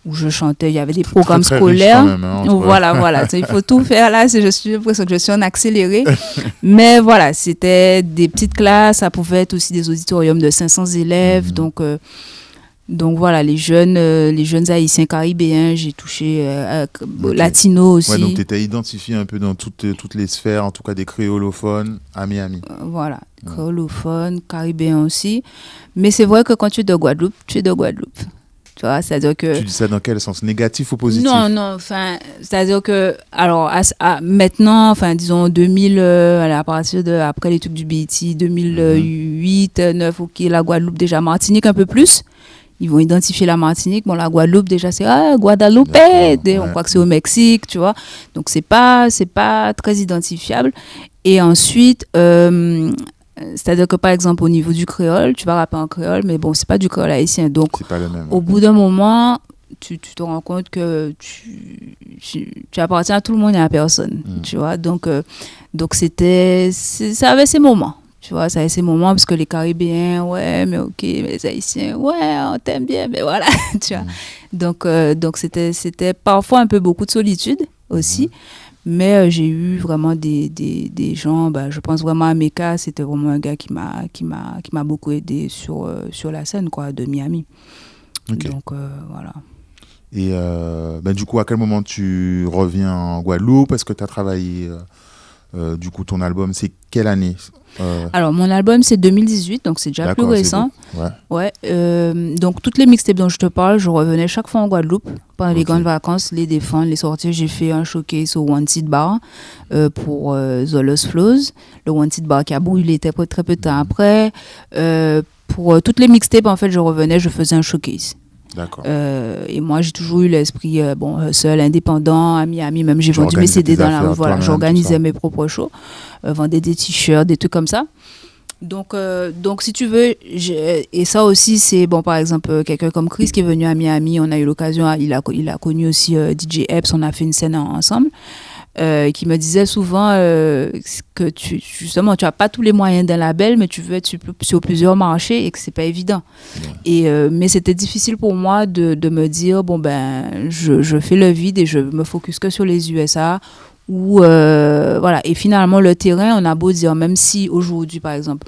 où je chantais. Il y avait des programmes scolaires. Riche quand même, voilà. Il faut tout faire là. J'ai l'impression que je suis en accéléré. Mais voilà, c'était des petites classes. Ça pouvait être aussi des auditoriums de 500 élèves. Donc voilà, les jeunes haïtiens caribéens, j'ai touché latino aussi. Ouais, donc tu étais identifié un peu dans toutes les sphères, en tout cas des créolophones à Miami. Voilà, créolophones, caribéens aussi. Mais c'est vrai que quand tu es de Guadeloupe, tu es de Guadeloupe. Tu vois, c'est-à-dire que... Tu dis ça dans quel sens? Négatif ou positif? Non, c'est-à-dire que, alors, maintenant, disons 2000, à partir après les trucs du BET, 2008, 2009, ok, la Guadeloupe déjà, Martinique un peu plus. Ils vont identifier la Martinique. Bon, la Guadeloupe, déjà, c'est Guadeloupe. On croit que c'est au Mexique, tu vois. Donc, c'est pas très identifiable. Et ensuite, c'est-à-dire que, par exemple, au niveau du créole, tu vas rapper en créole, mais bon, c'est pas du créole haïtien. Donc, c'est pas le même, au bout d'un moment, tu te rends compte que tu appartiens à tout le monde et à personne, tu vois. Donc ça avait ses moments. Tu vois, ça a ces moments, parce que les Caribéens, ouais, mais ok, mais les Haïtiens, ouais, on t'aime bien, mais voilà, tu vois. Donc c'était parfois un peu beaucoup de solitude aussi, mais j'ai eu vraiment des gens, je pense vraiment à Meka, c'était vraiment un gars qui m'a beaucoup aidé sur la scène, quoi, de Miami. Okay. Donc voilà. Et du coup, à quel moment tu reviens en Guadeloupe? Est-ce que tu as travaillé du coup, ton album, c'est quelle année? Alors, mon album, c'est 2018, donc c'est déjà plus récent. Ouais. Donc, toutes les mixtapes dont je te parle, je revenais chaque fois en Guadeloupe pendant les grandes vacances, les défendre, les sortir. J'ai fait un showcase au Wanted Bar pour The Lost Flows. Le Wanted Bar qui a brûlé très peu de temps après. pour toutes les mixtapes, en fait, je revenais, je faisais un showcase. D'accord. Et moi, j'ai toujours eu l'esprit, seul, indépendant, à Miami, même j'ai vendu mes CD dans la rue. Voilà, j'organisais mes propres shows, vendais des t-shirts, des trucs comme ça. Donc, si tu veux, et ça aussi, c'est, bon, par exemple, quelqu'un comme Chris qui est venu à Miami, on a eu l'occasion, il a connu aussi DJ Epps, on a fait une scène ensemble. Qui me disait souvent que justement tu n'as pas tous les moyens d'un label, mais tu veux être sur plusieurs marchés et que c'est pas évident. Mais c'était difficile pour moi de me dire bon ben je fais le vide et je me focus que sur les USA ou voilà. Et finalement le terrain, on a beau dire, même si aujourd'hui par exemple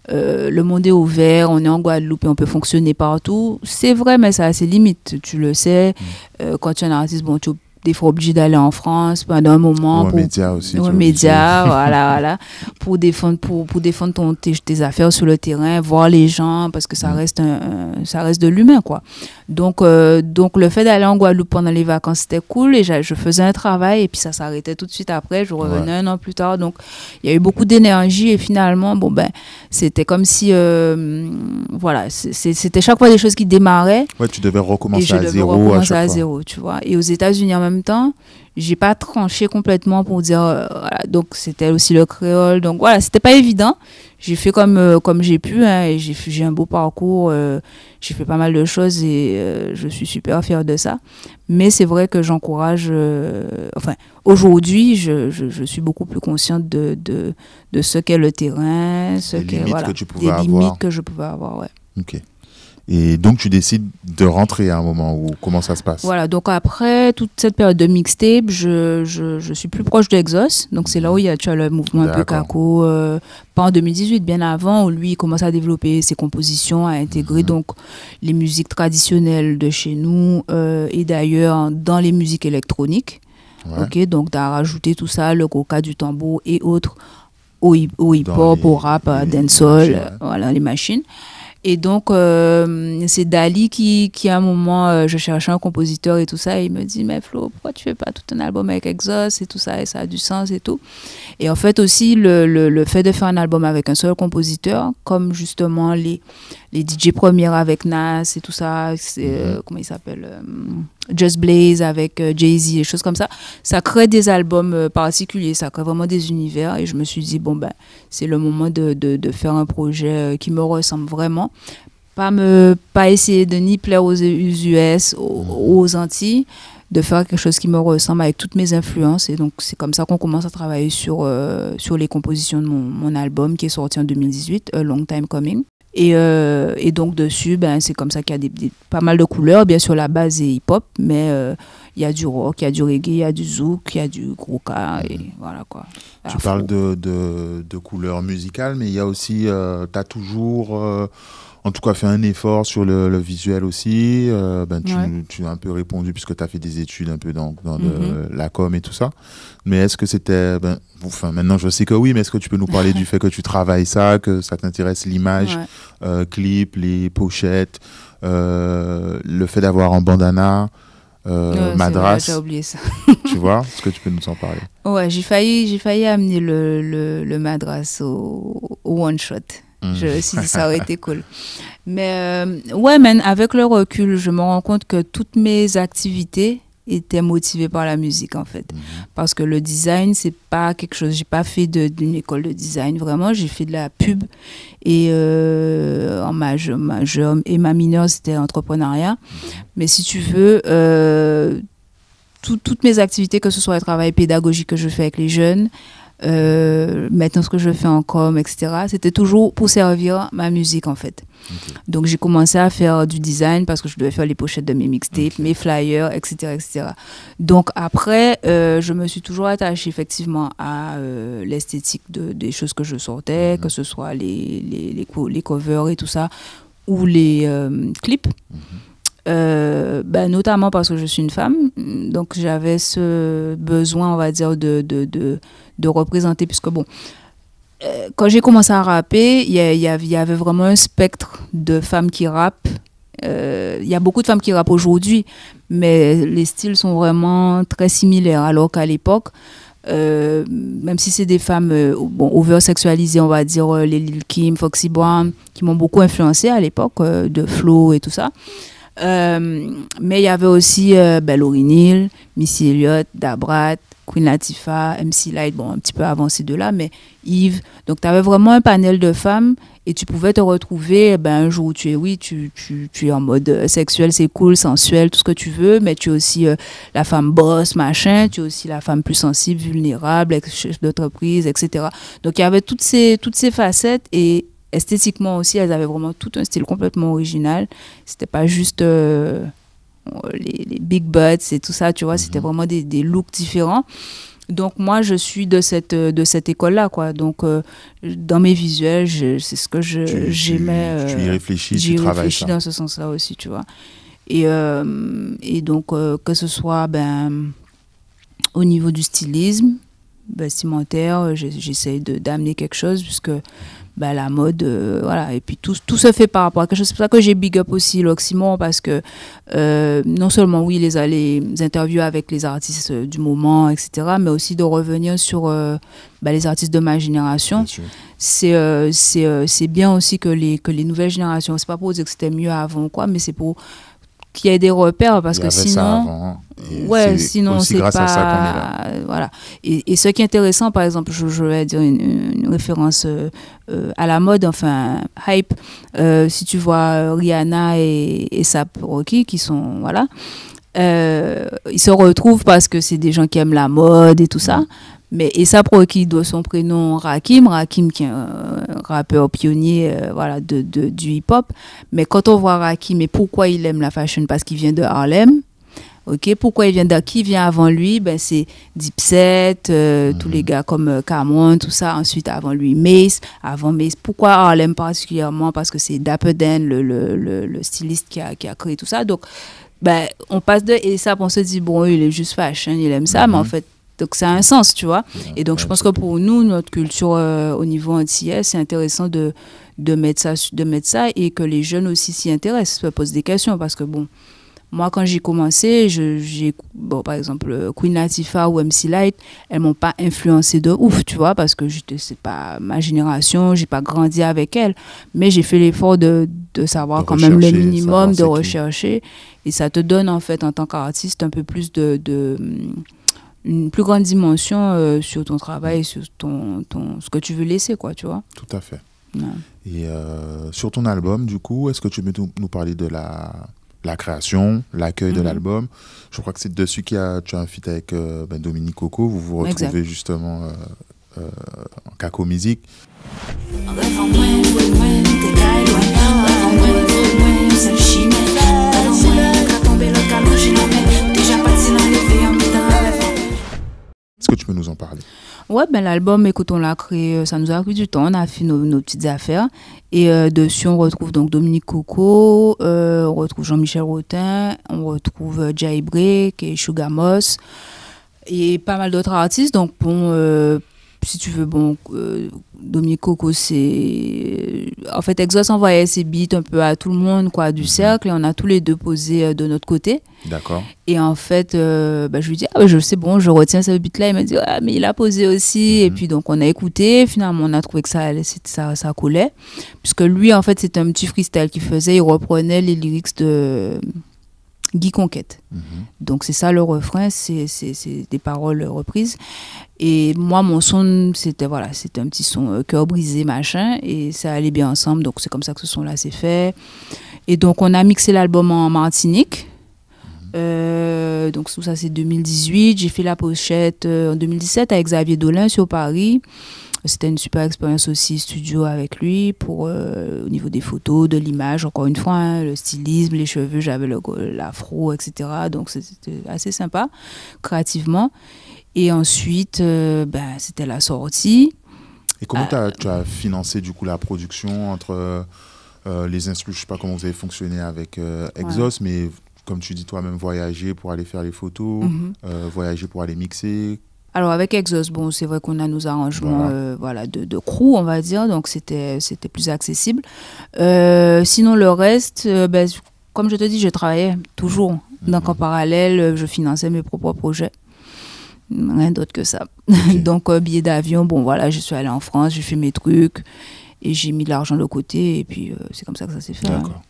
le monde est ouvert, on est en Guadeloupe et on peut fonctionner partout, c'est vrai, mais ça a ses limites, tu le sais. Quand tu es un artiste, bon, tu des fois obligé d'aller en France pendant un moment ou média aussi, média voilà pour défendre tes affaires sur le terrain, voir les gens, parce que ça reste de l'humain quoi. Donc le fait d'aller en Guadeloupe pendant les vacances, c'était cool, et je faisais un travail et puis ça s'arrêtait tout de suite après, je revenais un an plus tard, donc il y a eu beaucoup d'énergie et finalement bon ben c'était comme si voilà, c'était chaque fois des choses qui démarraient. Ouais, tu devais recommencer à zéro, tu vois. Et aux États-Unis en même temps, j'ai pas tranché complètement pour dire voilà, donc c'était aussi le créole, donc voilà, c'était pas évident. J'ai fait comme j'ai pu, hein, et j'ai un beau parcours, j'ai fait pas mal de choses et je suis super fière de ça. Mais c'est vrai que j'encourage, enfin aujourd'hui je suis beaucoup plus consciente de ce qu'est le terrain, des limites que je pouvais avoir, ouais. Ok. Et donc, tu décides de rentrer à un moment où comment ça se passe? Voilà, donc après toute cette période de mixtape, je suis plus proche d'Exos. Donc, c'est là où tu as le mouvement un peu Kako, pas en 2018, bien avant, où lui, il commence à développer ses compositions, à intégrer donc les musiques traditionnelles de chez nous et d'ailleurs dans les musiques électroniques. Ouais. Ok, donc, tu as rajouté tout ça, le coca, du tambour et autres, au hip-hop, au rap, dancehall, voilà, les machines. Et donc, c'est Dali qui à un moment, je cherchais un compositeur et tout ça, et il me dit, mais Flo, pourquoi tu fais pas tout un album avec Exos et tout ça, et ça a du sens et tout. Et en fait aussi, le fait de faire un album avec un seul compositeur, comme justement les DJ premières avec Nas et tout ça, comment il s'appelle, Just Blaze avec Jay-Z, et choses comme ça, ça crée des albums particuliers, ça crée vraiment des univers, et je me suis dit, bon ben, c'est le moment de faire un projet qui me ressemble vraiment, pas essayer de ni plaire aux US, aux Antilles, de faire quelque chose qui me ressemble avec toutes mes influences. Et donc c'est comme ça qu'on commence à travailler sur les compositions de mon album qui est sorti en 2018, A Long Time Coming. Et donc dessus, ben, c'est comme ça qu'il y a pas mal de couleurs. Bien sûr, la base est hip-hop, mais il y a du rock, il y a du reggae, il y a du zouk, il y a du grouka, et voilà quoi. Tu parles de couleurs musicales, mais il y a aussi, tu as toujours, en tout cas, fait un effort sur le visuel aussi. Tu as un peu répondu puisque tu as fait des études un peu dans la com et tout ça. Mais est-ce que c'était... maintenant, je sais que oui, mais est-ce que tu peux nous parler du fait que tu travailles ça, que ça t'intéresse l'image, clip, les pochettes, le fait d'avoir un bandana, madras. J'ai oublié ça. Tu vois, est-ce que tu peux nous en parler? Ouais, j'ai failli amener le madras au one shot. Ça aurait été cool. Mais avec le recul, je me rends compte que toutes mes activités étaient motivées par la musique en fait. Parce que le design, c'est pas quelque chose, j'ai pas fait d'une école de design vraiment, j'ai fait de la pub et en majeur et ma mineure c'était entrepreneuriat. Mais si tu veux, toutes mes activités, que ce soit le travail pédagogique que je fais avec les jeunes, maintenant ce que je fais en com, etc., c'était toujours pour servir ma musique en fait. Donc j'ai commencé à faire du design parce que je devais faire les pochettes de mes mixtapes, mes flyers, etc. Donc après, je me suis toujours attachée effectivement à l'esthétique des choses que je sortais, que ce soit les covers et tout ça, ou les clips. Notamment parce que je suis une femme, donc j'avais ce besoin, on va dire, de représenter, puisque bon, quand j'ai commencé à rapper, il y avait vraiment un spectre de femmes qui rappent. Il y a beaucoup de femmes qui rappent aujourd'hui, mais les styles sont vraiment très similaires, alors qu'à l'époque, même si c'est des femmes bon, over-sexualisées, on va dire les Lil Kim, Foxy Brown, qui m'ont beaucoup influencé à l'époque, de Flo et tout ça. Mais il y avait aussi Lauryn Hill, Missy Elliott, Da Brat, Queen Latifah, MC Lyte, bon, un petit peu avant ces deux-là, mais Yves. Donc, tu avais vraiment un panel de femmes et tu pouvais te retrouver un jour où tu es en mode sexuel, c'est cool, sensuel, tout ce que tu veux, mais tu es aussi la femme boss, machin, tu es aussi la femme plus sensible, vulnérable, chef d'entreprise, etc. Donc, il y avait toutes ces facettes et esthétiquement aussi, elles avaient vraiment tout un style complètement original. C'était pas juste les big butts et tout ça, tu vois, c'était vraiment des looks différents. Donc moi, je suis de cette école-là, quoi. Donc dans mes visuels, c'est ce que j'aimais. Tu y réfléchis, tu travailles ça. J'y réfléchis dans ce sens-là aussi, tu vois. Et donc que ce soit au niveau du stylisme vestimentaire, j'essaie d'amener quelque chose puisque la mode, voilà, et puis tout se fait par rapport à quelque chose. C'est pour ça que j'ai big up aussi l'Oxymore, parce que non seulement, oui, les interviews avec les artistes du moment, etc., mais aussi de revenir sur les artistes de ma génération. C'est bien aussi que les nouvelles générations, c'est pas pour dire que c'était mieux avant, quoi, mais c'est pour qu'il y ait des repères, parce que sinon... Ça avant, sinon c'est grâce pas... à ça qu'on est là. Voilà. Et ce qui est intéressant, par exemple, je vais dire une référence à la mode, enfin, hype. Si tu vois Rihanna et A$AP Rocky, qui sont... Voilà. Ils se retrouvent parce que c'est des gens qui aiment la mode et tout ça. Mais A$AP Rocky doit son prénom Rakim qui est un rappeur pionnier voilà, du hip-hop. Mais quand on voit Rakim, et pourquoi il aime la fashion? Parce qu'il vient de Harlem. Okay, pourquoi qui vient avant lui? C'est Dipset, tous les gars comme Cameron, tout ça. Ensuite, avant lui, Mace. Avant Mace, pourquoi Harlem particulièrement? Parce que c'est Dapper Dan, le styliste qui a créé tout ça. Donc, on passe de A$AP, on se dit, bon, il est juste fashion, il aime ça, mais en fait, donc ça a un sens, tu vois. Et donc, je pense que pour nous, notre culture au niveau antillais, c'est intéressant de mettre ça et que les jeunes aussi s'y intéressent, se posent des questions, parce que bon, moi, quand j'ai commencé, par exemple, Queen Latifah ou MC Lyte, elles m'ont pas influencé de ouf, tu vois, parce que c'est pas ma génération, j'ai pas grandi avec elles, mais j'ai fait l'effort de savoir quand même le minimum, de rechercher, et ça te donne, en fait, en tant qu'artiste, un peu plus une plus grande dimension sur ton travail, sur ce que tu veux laisser, quoi, tu vois. Tout à fait. Ouais. Et sur ton album, du coup, est-ce que tu peux nous parler de la création, l'accueil de l'album? Je crois que c'est dessus tu as un feat avec Dominique Coco. Vous vous retrouvez justement en Caco Musique. Est-ce que tu peux nous en parler? Ouais, l'album, écoute, on l'a créé, ça nous a pris du temps, on a fait nos petites affaires. Et dessus, on retrouve donc Dominique Coco, on retrouve Jean-Michel Rotin, on retrouve Jay Break et Sugar Moss, et pas mal d'autres artistes. Donc, bon, si tu veux, Dominique Coco, c'est... En fait, Exos envoyait ses beats un peu à tout le monde, quoi, du cercle, et on a tous les deux posé de notre côté. D'accord. Et en fait, je lui dis, je sais, bon, je retiens ce beat-là. Il m'a dit, mais il a posé aussi. Et puis, donc, on a écouté. Finalement, on a trouvé que ça collait. Puisque lui, en fait, c'était un petit freestyle qu'il faisait. Il reprenait les lyrics de Guy Conquête. Donc, c'est ça le refrain. C'est des paroles reprises. Et moi, mon son, c'était un petit son cœur brisé, machin. Et ça allait bien ensemble. Donc, c'est comme ça que ce son-là s'est fait. Et donc, on a mixé l'album en Martinique. Donc tout ça c'est 2018. J'ai fait la pochette en 2017 avec Xavier Dolin sur Paris. C'était une super expérience aussi, studio avec lui pour au niveau des photos, de l'image, encore une fois, le stylisme, les cheveux, j'avais l'afro, etc. Donc c'était assez sympa créativement. Et ensuite c'était la sortie. Et comment tu as financé du coup la production entre les instruments? Je sais pas comment vous avez fonctionné avec Exos, mais comme tu dis toi-même, voyager pour aller faire les photos, voyager pour aller mixer. Alors avec Exos, bon, c'est vrai qu'on a nos arrangements de crew, on va dire, donc c'était plus accessible. Sinon le reste, comme je te dis, je travaillais toujours. Donc en parallèle, je finançais mes propres projets. Rien d'autre que ça. Ok. Donc, billet d'avion, bon voilà, je suis allée en France, j'ai fait mes trucs et j'ai mis de l'argent de côté et puis c'est comme ça que ça s'est fait. Hein. D'accord.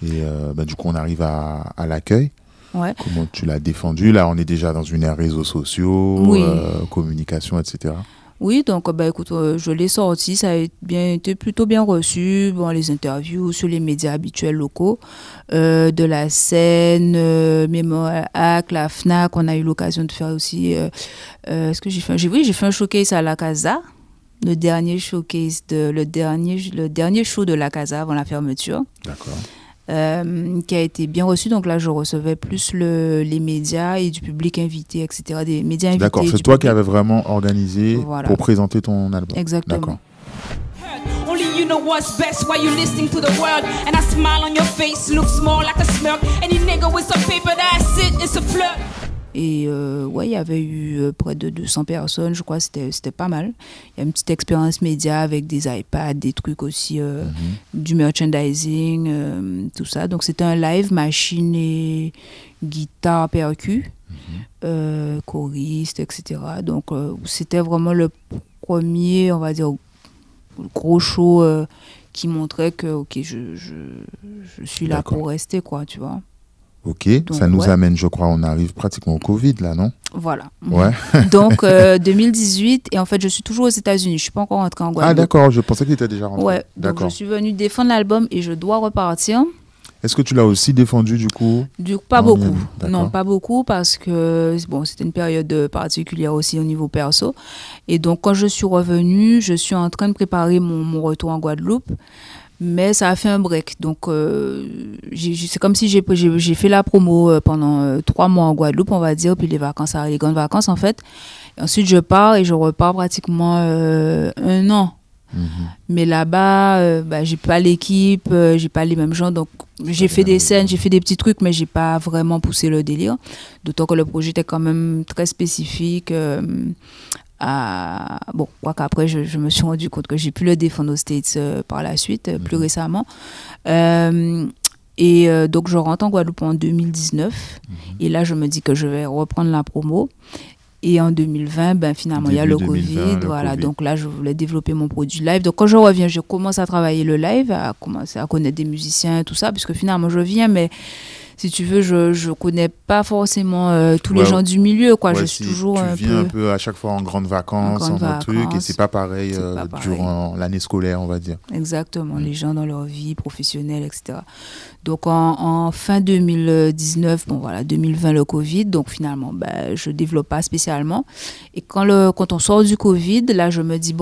Et du coup, on arrive à l'accueil. Ouais. Comment tu l'as défendu? Là, on est déjà dans une ère réseaux sociaux, Oui. Communication, etc. Oui, donc écoute, je l'ai sorti, ça a été plutôt bien reçu. Bon, les interviews sur les médias habituels locaux, de la scène, Mémoire Hack, la FNAC, on a eu l'occasion de faire aussi. Est-ce que j'ai fait j'ai fait un showcase à la Casa, le dernier showcase le dernier show de la Casa avant la fermeture. D'accord. Qui a été bien reçu. Donc là, je recevais plus les médias et du public invité, etc. Des médias invités. D'accord, c'est toi qui avais vraiment organisé pour présenter ton album. Exactement. D'accord. Only you know what's best while you're listening to the world. And I smile on your face, looks more like a smirk. Any nigga with some paper, that's it, it's a flirt. Et ouais, il y avait eu près de 200 personnes, je crois, c'était pas mal. Il y a une petite expérience média avec des iPads, des trucs aussi, du merchandising, tout ça. Donc c'était un live, machine et guitare, percu, choriste, etc. Donc c'était vraiment le premier, on va dire, gros show qui montrait que, ok, je suis là pour rester, quoi, tu vois. Ok, donc, ça nous amène, je crois, on arrive pratiquement au Covid, là, non? Voilà. Ouais. Donc, 2018, et en fait, je suis toujours aux États-Unis. Je ne suis pas encore rentrée en Guadeloupe. Ah, d'accord, je pensais que tu étais déjà rentrée. Ouais, donc je suis venue défendre l'album et je dois repartir. Est-ce que tu l'as aussi défendu, du coup? Pas beaucoup. Non, pas beaucoup, parce que bon, c'était une période particulière aussi au niveau perso. Et donc, quand je suis revenue, je suis en train de préparer mon retour en Guadeloupe. Mais ça a fait un break. Donc, c'est comme si j'ai fait la promo pendant 3 mois en Guadeloupe, on va dire, puis les grandes vacances, en fait. Et ensuite, je pars et je repars pratiquement 1 an. Mais là-bas, j'ai pas l'équipe, j'ai pas les mêmes gens. Donc, j'ai fait des scènes, j'ai fait des petits trucs, mais j'ai pas vraiment poussé le délire. D'autant que le projet était quand même très spécifique. Bon, quoi qu'après, je me suis rendu compte que j'ai pu le défendre aux States par la suite, plus récemment. Et donc, je rentre en Guadeloupe en 2019. Et là, je me dis que je vais reprendre la promo. Et en 2020, finalement, il y a le Covid. Voilà, donc là, je voulais développer mon produit live. Donc, quand je reviens, je commence à travailler le live, à commencer à connaître des musiciens, tout ça, puisque finalement, je viens, mais si tu veux, je connais pas forcément tous les gens du milieu, quoi. Je suis toujours tu viens un peu à chaque fois en grandes vacances, en mode truc, et c'est pas pareil durant l'année scolaire, on va dire. Exactement, les gens dans leur vie professionnelle, etc. Donc en fin 2019, 2020 le Covid, donc finalement, je développe pas spécialement. Et quand on sort du Covid, là, je me dis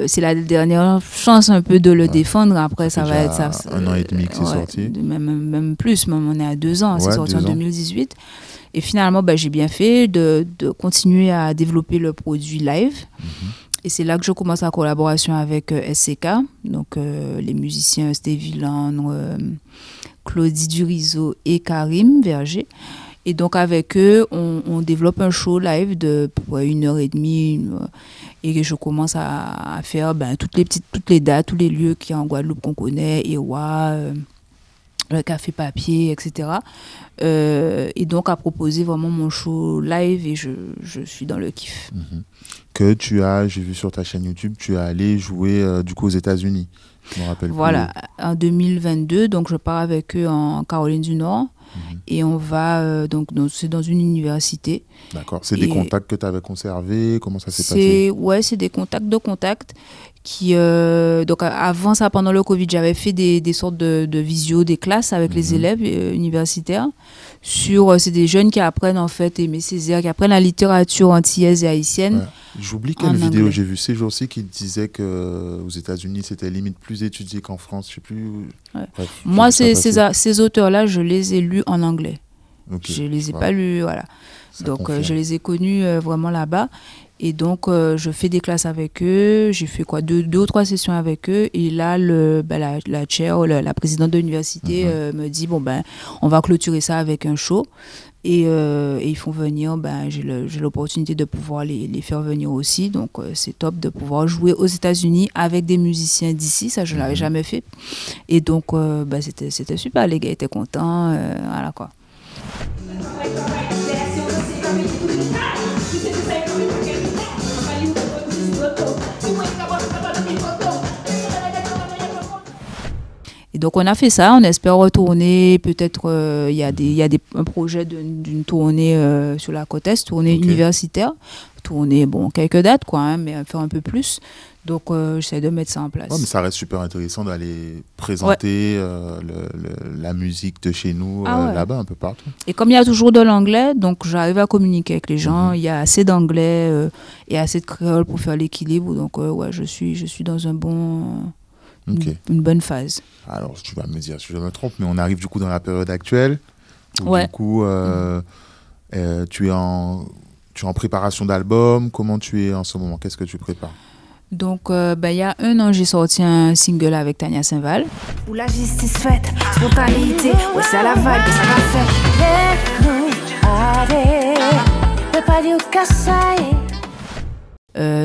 c'est la dernière chance un peu de le défendre. Après, ça va être 1 an et demi que c'est sorti. Même plus, même on est à 2 ans. C'est sorti en 2018. Et finalement, j'ai bien fait de continuer à développer le produit live. Et c'est là que je commence la collaboration avec SCK, donc les musiciens Stevie Land, Claudie Durizo et Karim Verger. Et donc, avec eux, on développe un show live de 1h30. Et je commence à faire toutes les dates, tous les lieux qu'il y a en Guadeloupe qu'on connaît, Ewa, le Café Papier, etc. Et donc, à proposer vraiment mon show live et je suis dans le kiff. Que j'ai vu sur ta chaîne YouTube, tu es allé jouer du coup aux États-Unis. Je me rappelle plus. Voilà, en 2022, donc je pars avec eux en Caroline du Nord. Et on va, c'est dans une université. D'accord. C'est des contacts que tu avais conservés? Comment ça s'est passé? Ouais, c'est des contacts qui... donc avant ça, pendant le Covid, j'avais fait des sortes de visio, des classes avec les élèves universitaires. C'est des jeunes qui apprennent en fait Aimé Césaire, qui apprennent la littérature antillaise et haïtienne. Ouais. J'oublie quelle vidéo j'ai vue ces jours-ci qui disait qu'aux États-Unis, c'était limite plus étudié qu'en France. Je sais plus. Ouais. Moi, ces auteurs-là, je les ai lus en anglais. Okay. Je les ai pas lus, voilà. Donc, je les ai connus vraiment là-bas. Et donc, je fais des classes avec eux. J'ai fait 2 ou 3 sessions avec eux. Et là, la chair, la présidente de l'université me dit, on va clôturer ça avec un show. Et ils font venir, j'ai l'opportunité de pouvoir les faire venir aussi. Donc, c'est top de pouvoir jouer aux États-Unis avec des musiciens d'ici. Ça, je ne l'avais jamais fait. Et donc, c'était super. Les gars étaient contents. Voilà, quoi. Et donc on a fait ça, on espère retourner, peut-être il y a un projet d'une tournée sur la côte Est, tournée universitaire, tournée, bon, quelques dates quoi, hein, mais faire un peu plus. Donc j'essaie de mettre ça en place. Ouais, mais ça reste super intéressant d'aller présenter la musique de chez nous là-bas, un peu partout. Et comme il y a toujours de l'anglais, donc j'arrive à communiquer avec les gens, il y a assez d'anglais et assez de créole pour faire l'équilibre, donc ouais, je suis dans un bon... Une bonne phase. Alors, tu vas me dire si je me trompe, mais on arrive du coup dans la période actuelle où du coup, tu es en préparation d'album. Comment tu es en ce moment? Qu'est-ce que tu prépares? Donc, il y a un an, j'ai sorti un single avec Tania Saint-Val. Où la justice faite, spontanéité, ouais, c'est à la vague que ça va faire.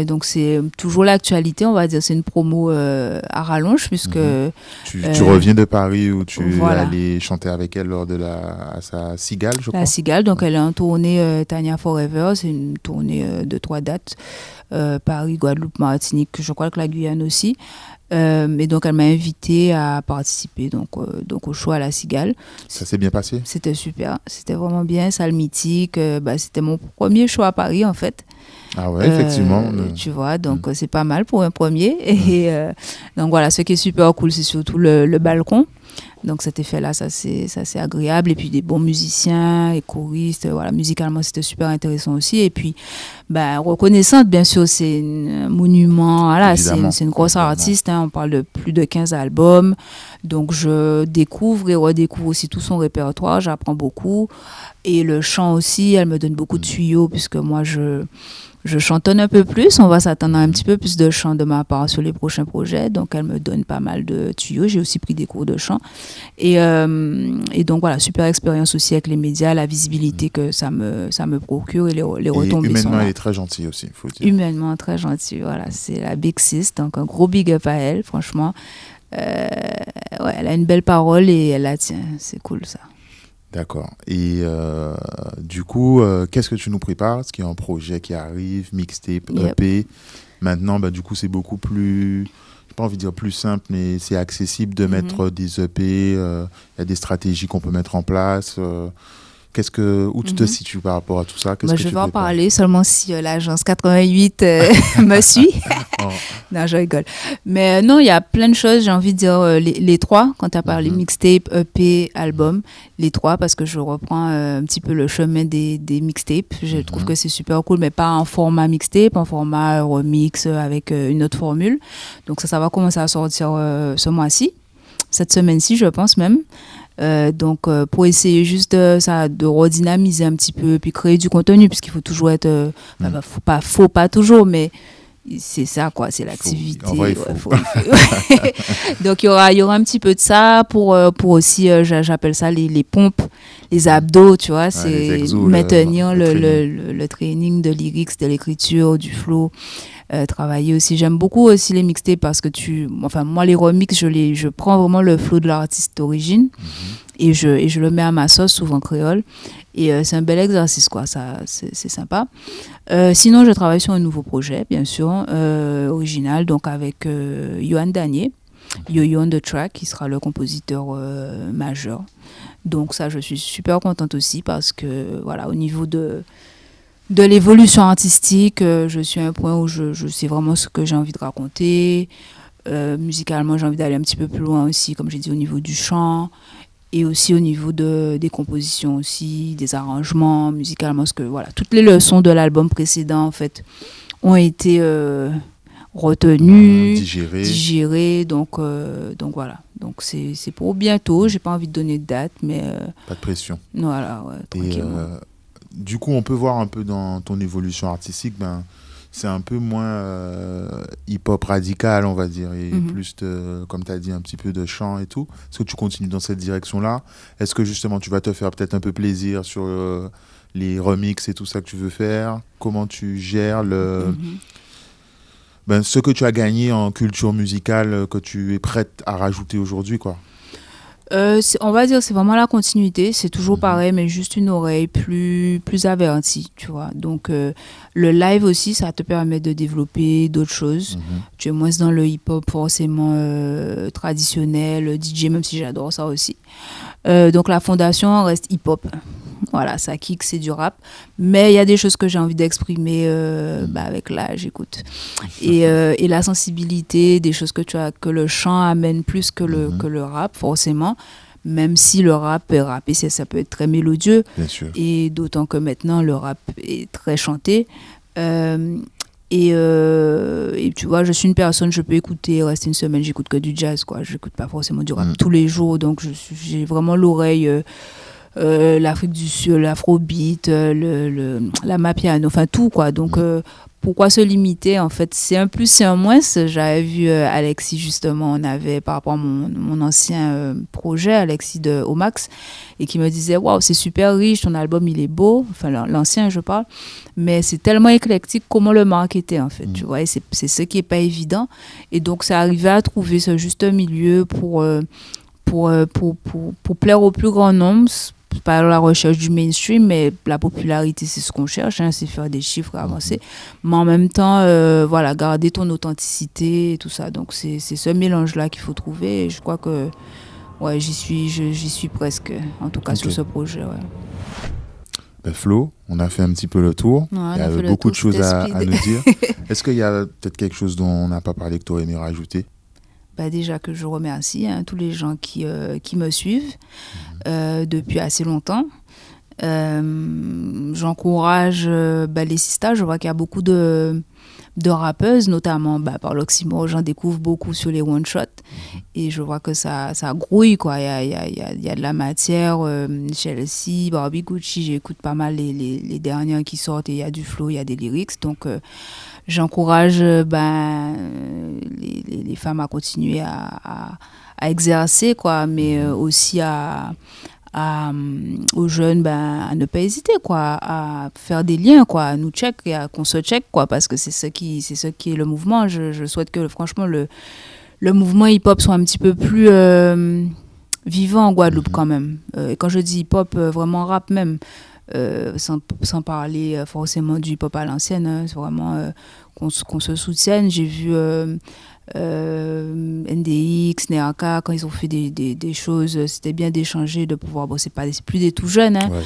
Donc c'est toujours l'actualité, on va dire, c'est une promo à rallonge puisque tu reviens de Paris où tu es allé chanter avec elle lors de à sa Cigale, je crois. La Cigale, donc elle est en tournée Tania Forever, c'est une tournée de 3 dates, Paris, Guadeloupe, Martinique, je crois que la Guyane aussi. Et donc elle m'a invité à participer donc au show à la Cigale. Ça s'est bien passé? C'était super, c'était vraiment bien, salle mythique, c'était mon premier show à Paris en fait. Ah ouais, effectivement. Tu vois, donc c'est pas mal pour un premier. Et donc voilà, ce qui est super cool, c'est surtout le balcon. Donc cet effet-là, ça c'est agréable. Et puis des bons musiciens et choristes. Voilà, musicalement, c'était super intéressant aussi. Et puis, reconnaissante, bien sûr, c'est un monument. Voilà, c'est une grosse artiste. Hein, on parle de plus de 15 albums. Donc je découvre et redécouvre aussi tout son répertoire. J'apprends beaucoup. Et le chant aussi, elle me donne beaucoup de tuyaux puisque moi, je chantonne un peu plus, on va s'attendre à un petit peu plus de chant de ma part sur les prochains projets, donc elle me donne pas mal de tuyaux, j'ai aussi pris des cours de chant et donc voilà, super expérience aussi avec les médias, la visibilité que ça me procure et les retombées sont là. Humainement elle est très gentille aussi, il faut dire. Humainement très gentille, voilà, c'est la Big Sis, donc un gros big up à elle, franchement. Elle a une belle parole et elle la tient, c'est cool ça. D'accord. Et du coup, qu'est-ce que tu nous prépares? Est-ce qu'il y a un projet qui arrive, mixtape, EP? Maintenant, du coup, c'est beaucoup plus, j'ai pas envie de dire plus simple, mais c'est accessible de mettre des EP. Il y a des stratégies qu'on peut mettre en place. Où tu te situes par rapport à tout ça? Je vais en parler seulement si l'agence 88 me suit. Non, je rigole. Mais non, il y a plein de choses, j'ai envie de dire les trois, quand tu as parlé mixtape, EP, album, les trois, parce que je reprends un petit peu le chemin des mixtapes. Je trouve que c'est super cool, mais pas en format mixtape, en format remix avec une autre formule. Donc ça va commencer à sortir ce mois-ci, cette semaine-ci, je pense même. Donc pour essayer juste de redynamiser un petit peu puis créer du contenu puisqu'il faut toujours être faut pas toujours mais c'est ça quoi, c'est l'activité. Donc il y aura un petit peu de ça pour aussi j'appelle ça les pompes, les abdos, tu vois, c'est maintenir le training de lyrics, de l'écriture, du flow. Travailler aussi, j'aime beaucoup aussi les mixtapes parce que moi les remix je prends vraiment le flow de l'artiste d'origine et je le mets à ma sauce, souvent créole, et c'est un bel exercice quoi, ça c'est sympa. Sinon je travaille sur un nouveau projet bien sûr, original, donc avec Yohan Danier, Yo-Yo on the Track, qui sera le compositeur majeur. Donc ça je suis super contente aussi parce que voilà, au niveau de l'évolution artistique, je suis à un point où je sais vraiment ce que j'ai envie de raconter. Musicalement, j'ai envie d'aller un petit peu plus loin aussi, comme j'ai dit, au niveau du chant et aussi au niveau des compositions aussi, des arrangements, musicalement, parce que voilà, toutes les leçons de l'album précédent, en fait, ont été retenues, digérées. Donc voilà. Donc c'est pour bientôt. J'ai pas envie de donner de date, mais... pas de pression. Voilà, ouais, tranquillement. Du coup, on peut voir un peu dans ton évolution artistique, c'est un peu moins hip-hop radical, on va dire, et plus de, comme tu as dit, un petit peu de chant et tout. Est-ce que tu continues dans cette direction-là? Est-ce que justement tu vas te faire peut-être un peu plaisir sur les remixes et tout ça que tu veux faire? Comment tu gères ce que tu as gagné en culture musicale que tu es prête à rajouter aujourd'hui, quoi? On va dire c'est vraiment la continuité, c'est toujours Mhm. pareil, mais juste une oreille plus avertie, tu vois. Donc le live aussi, ça te permet de développer d'autres choses. Mhm. Tu es moins dans le hip-hop forcément traditionnel, DJ, même si j'adore ça aussi. Donc la fondation reste hip-hop. Voilà, ça kick, c'est du rap. Mais il y a des choses que j'ai envie d'exprimer avec l'âge, écoute. Et la sensibilité, des choses que le chant amène plus que que le rap, forcément. Même si le rap, rapper, ça peut être très mélodieux. Bien sûr. Et d'autant que maintenant, le rap est très chanté. Et tu vois, je suis une personne, je peux écouter, rester une semaine, j'écoute que du jazz, quoi. Je n'écoute pas forcément du rap tous les jours. Donc, j'ai vraiment l'oreille... l'Afrique du Sud, l'afrobeat, la mapiano, enfin tout quoi. Donc pourquoi se limiter en fait? C'est un plus, c'est un moins. J'avais vu Alexis justement, on avait par rapport à mon ancien projet, Alexis de Omax, et qui me disait waouh, c'est super riche, ton album il est beau, enfin l'ancien je parle, mais c'est tellement éclectique, comment le marketer en fait, tu vois, et c'est ce qui est pas évident. Et donc c'est arrivé à trouver ce juste milieu pour plaire au plus grand nombre, pas la recherche du mainstream, mais la popularité, c'est ce qu'on cherche, hein, c'est faire des chiffres avancés, mais en même temps, voilà, garder ton authenticité et tout ça. Donc c'est ce mélange-là qu'il faut trouver, et je crois que ouais, j'y suis presque, en tout cas sur ce projet. Ouais. Ben Flo, on a fait un petit peu le tour. Ouais, il y a beaucoup de choses à nous dire. Est-ce qu'il y a peut-être quelque chose dont on n'a pas parlé que tu aurais aimé rajouter? Déjà que je remercie tous les gens qui me suivent depuis assez longtemps. J'encourage les sistas. Je vois qu'il y a beaucoup de rappeuses, notamment par l'Oxymore. J'en découvre beaucoup sur les one-shots. Et je vois que ça grouille, quoi. Il y a de la matière. Chelsea, Barbie Gucci, j'écoute pas mal les derniers qui sortent. Et il y a du flow, il y a des lyrics. Donc... j'encourage les femmes à continuer à exercer, quoi, mais aussi aux jeunes à ne pas hésiter, quoi, à faire des liens, quoi, à nous check et qu'on se check, quoi, parce que c'est ce qui est le mouvement. Je souhaite que franchement le mouvement hip-hop soit un petit peu plus vivant en Guadeloupe quand même. Et quand je dis hip-hop, vraiment rap même. Sans parler forcément du hip-hop à l'ancienne, hein, c'est vraiment qu'on se soutienne. J'ai vu NDX, Neaka, quand ils ont fait des choses, c'était bien d'échanger, de pouvoir, bon, c'est plus des tout jeunes, hein, Ouais,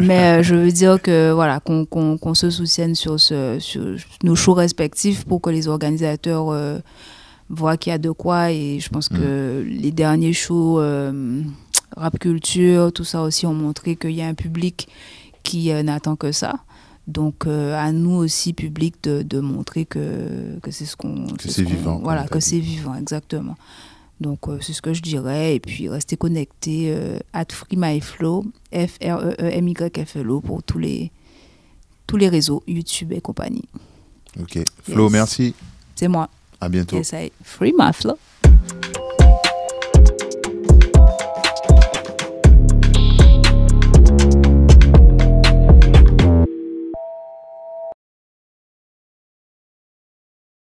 mais je veux dire que voilà, qu'on se soutienne sur nos shows respectifs pour que les organisateurs voient qu'il y a de quoi. Et je pense que les derniers shows rap culture, tout ça aussi ont montré qu'il y a un public qui n'attend que ça. Donc à nous aussi, public, de montrer que c'est ce qu'on... Que c'est vivant. Voilà, que c'est vivant, exactement. Donc c'est ce que je dirais. Et puis restez connectés @freemyflow, FREEMYFLO pour tous les réseaux, YouTube et compagnie. Ok. Flo, Yes. merci. C'est moi. À bientôt. Yes, Free my flow.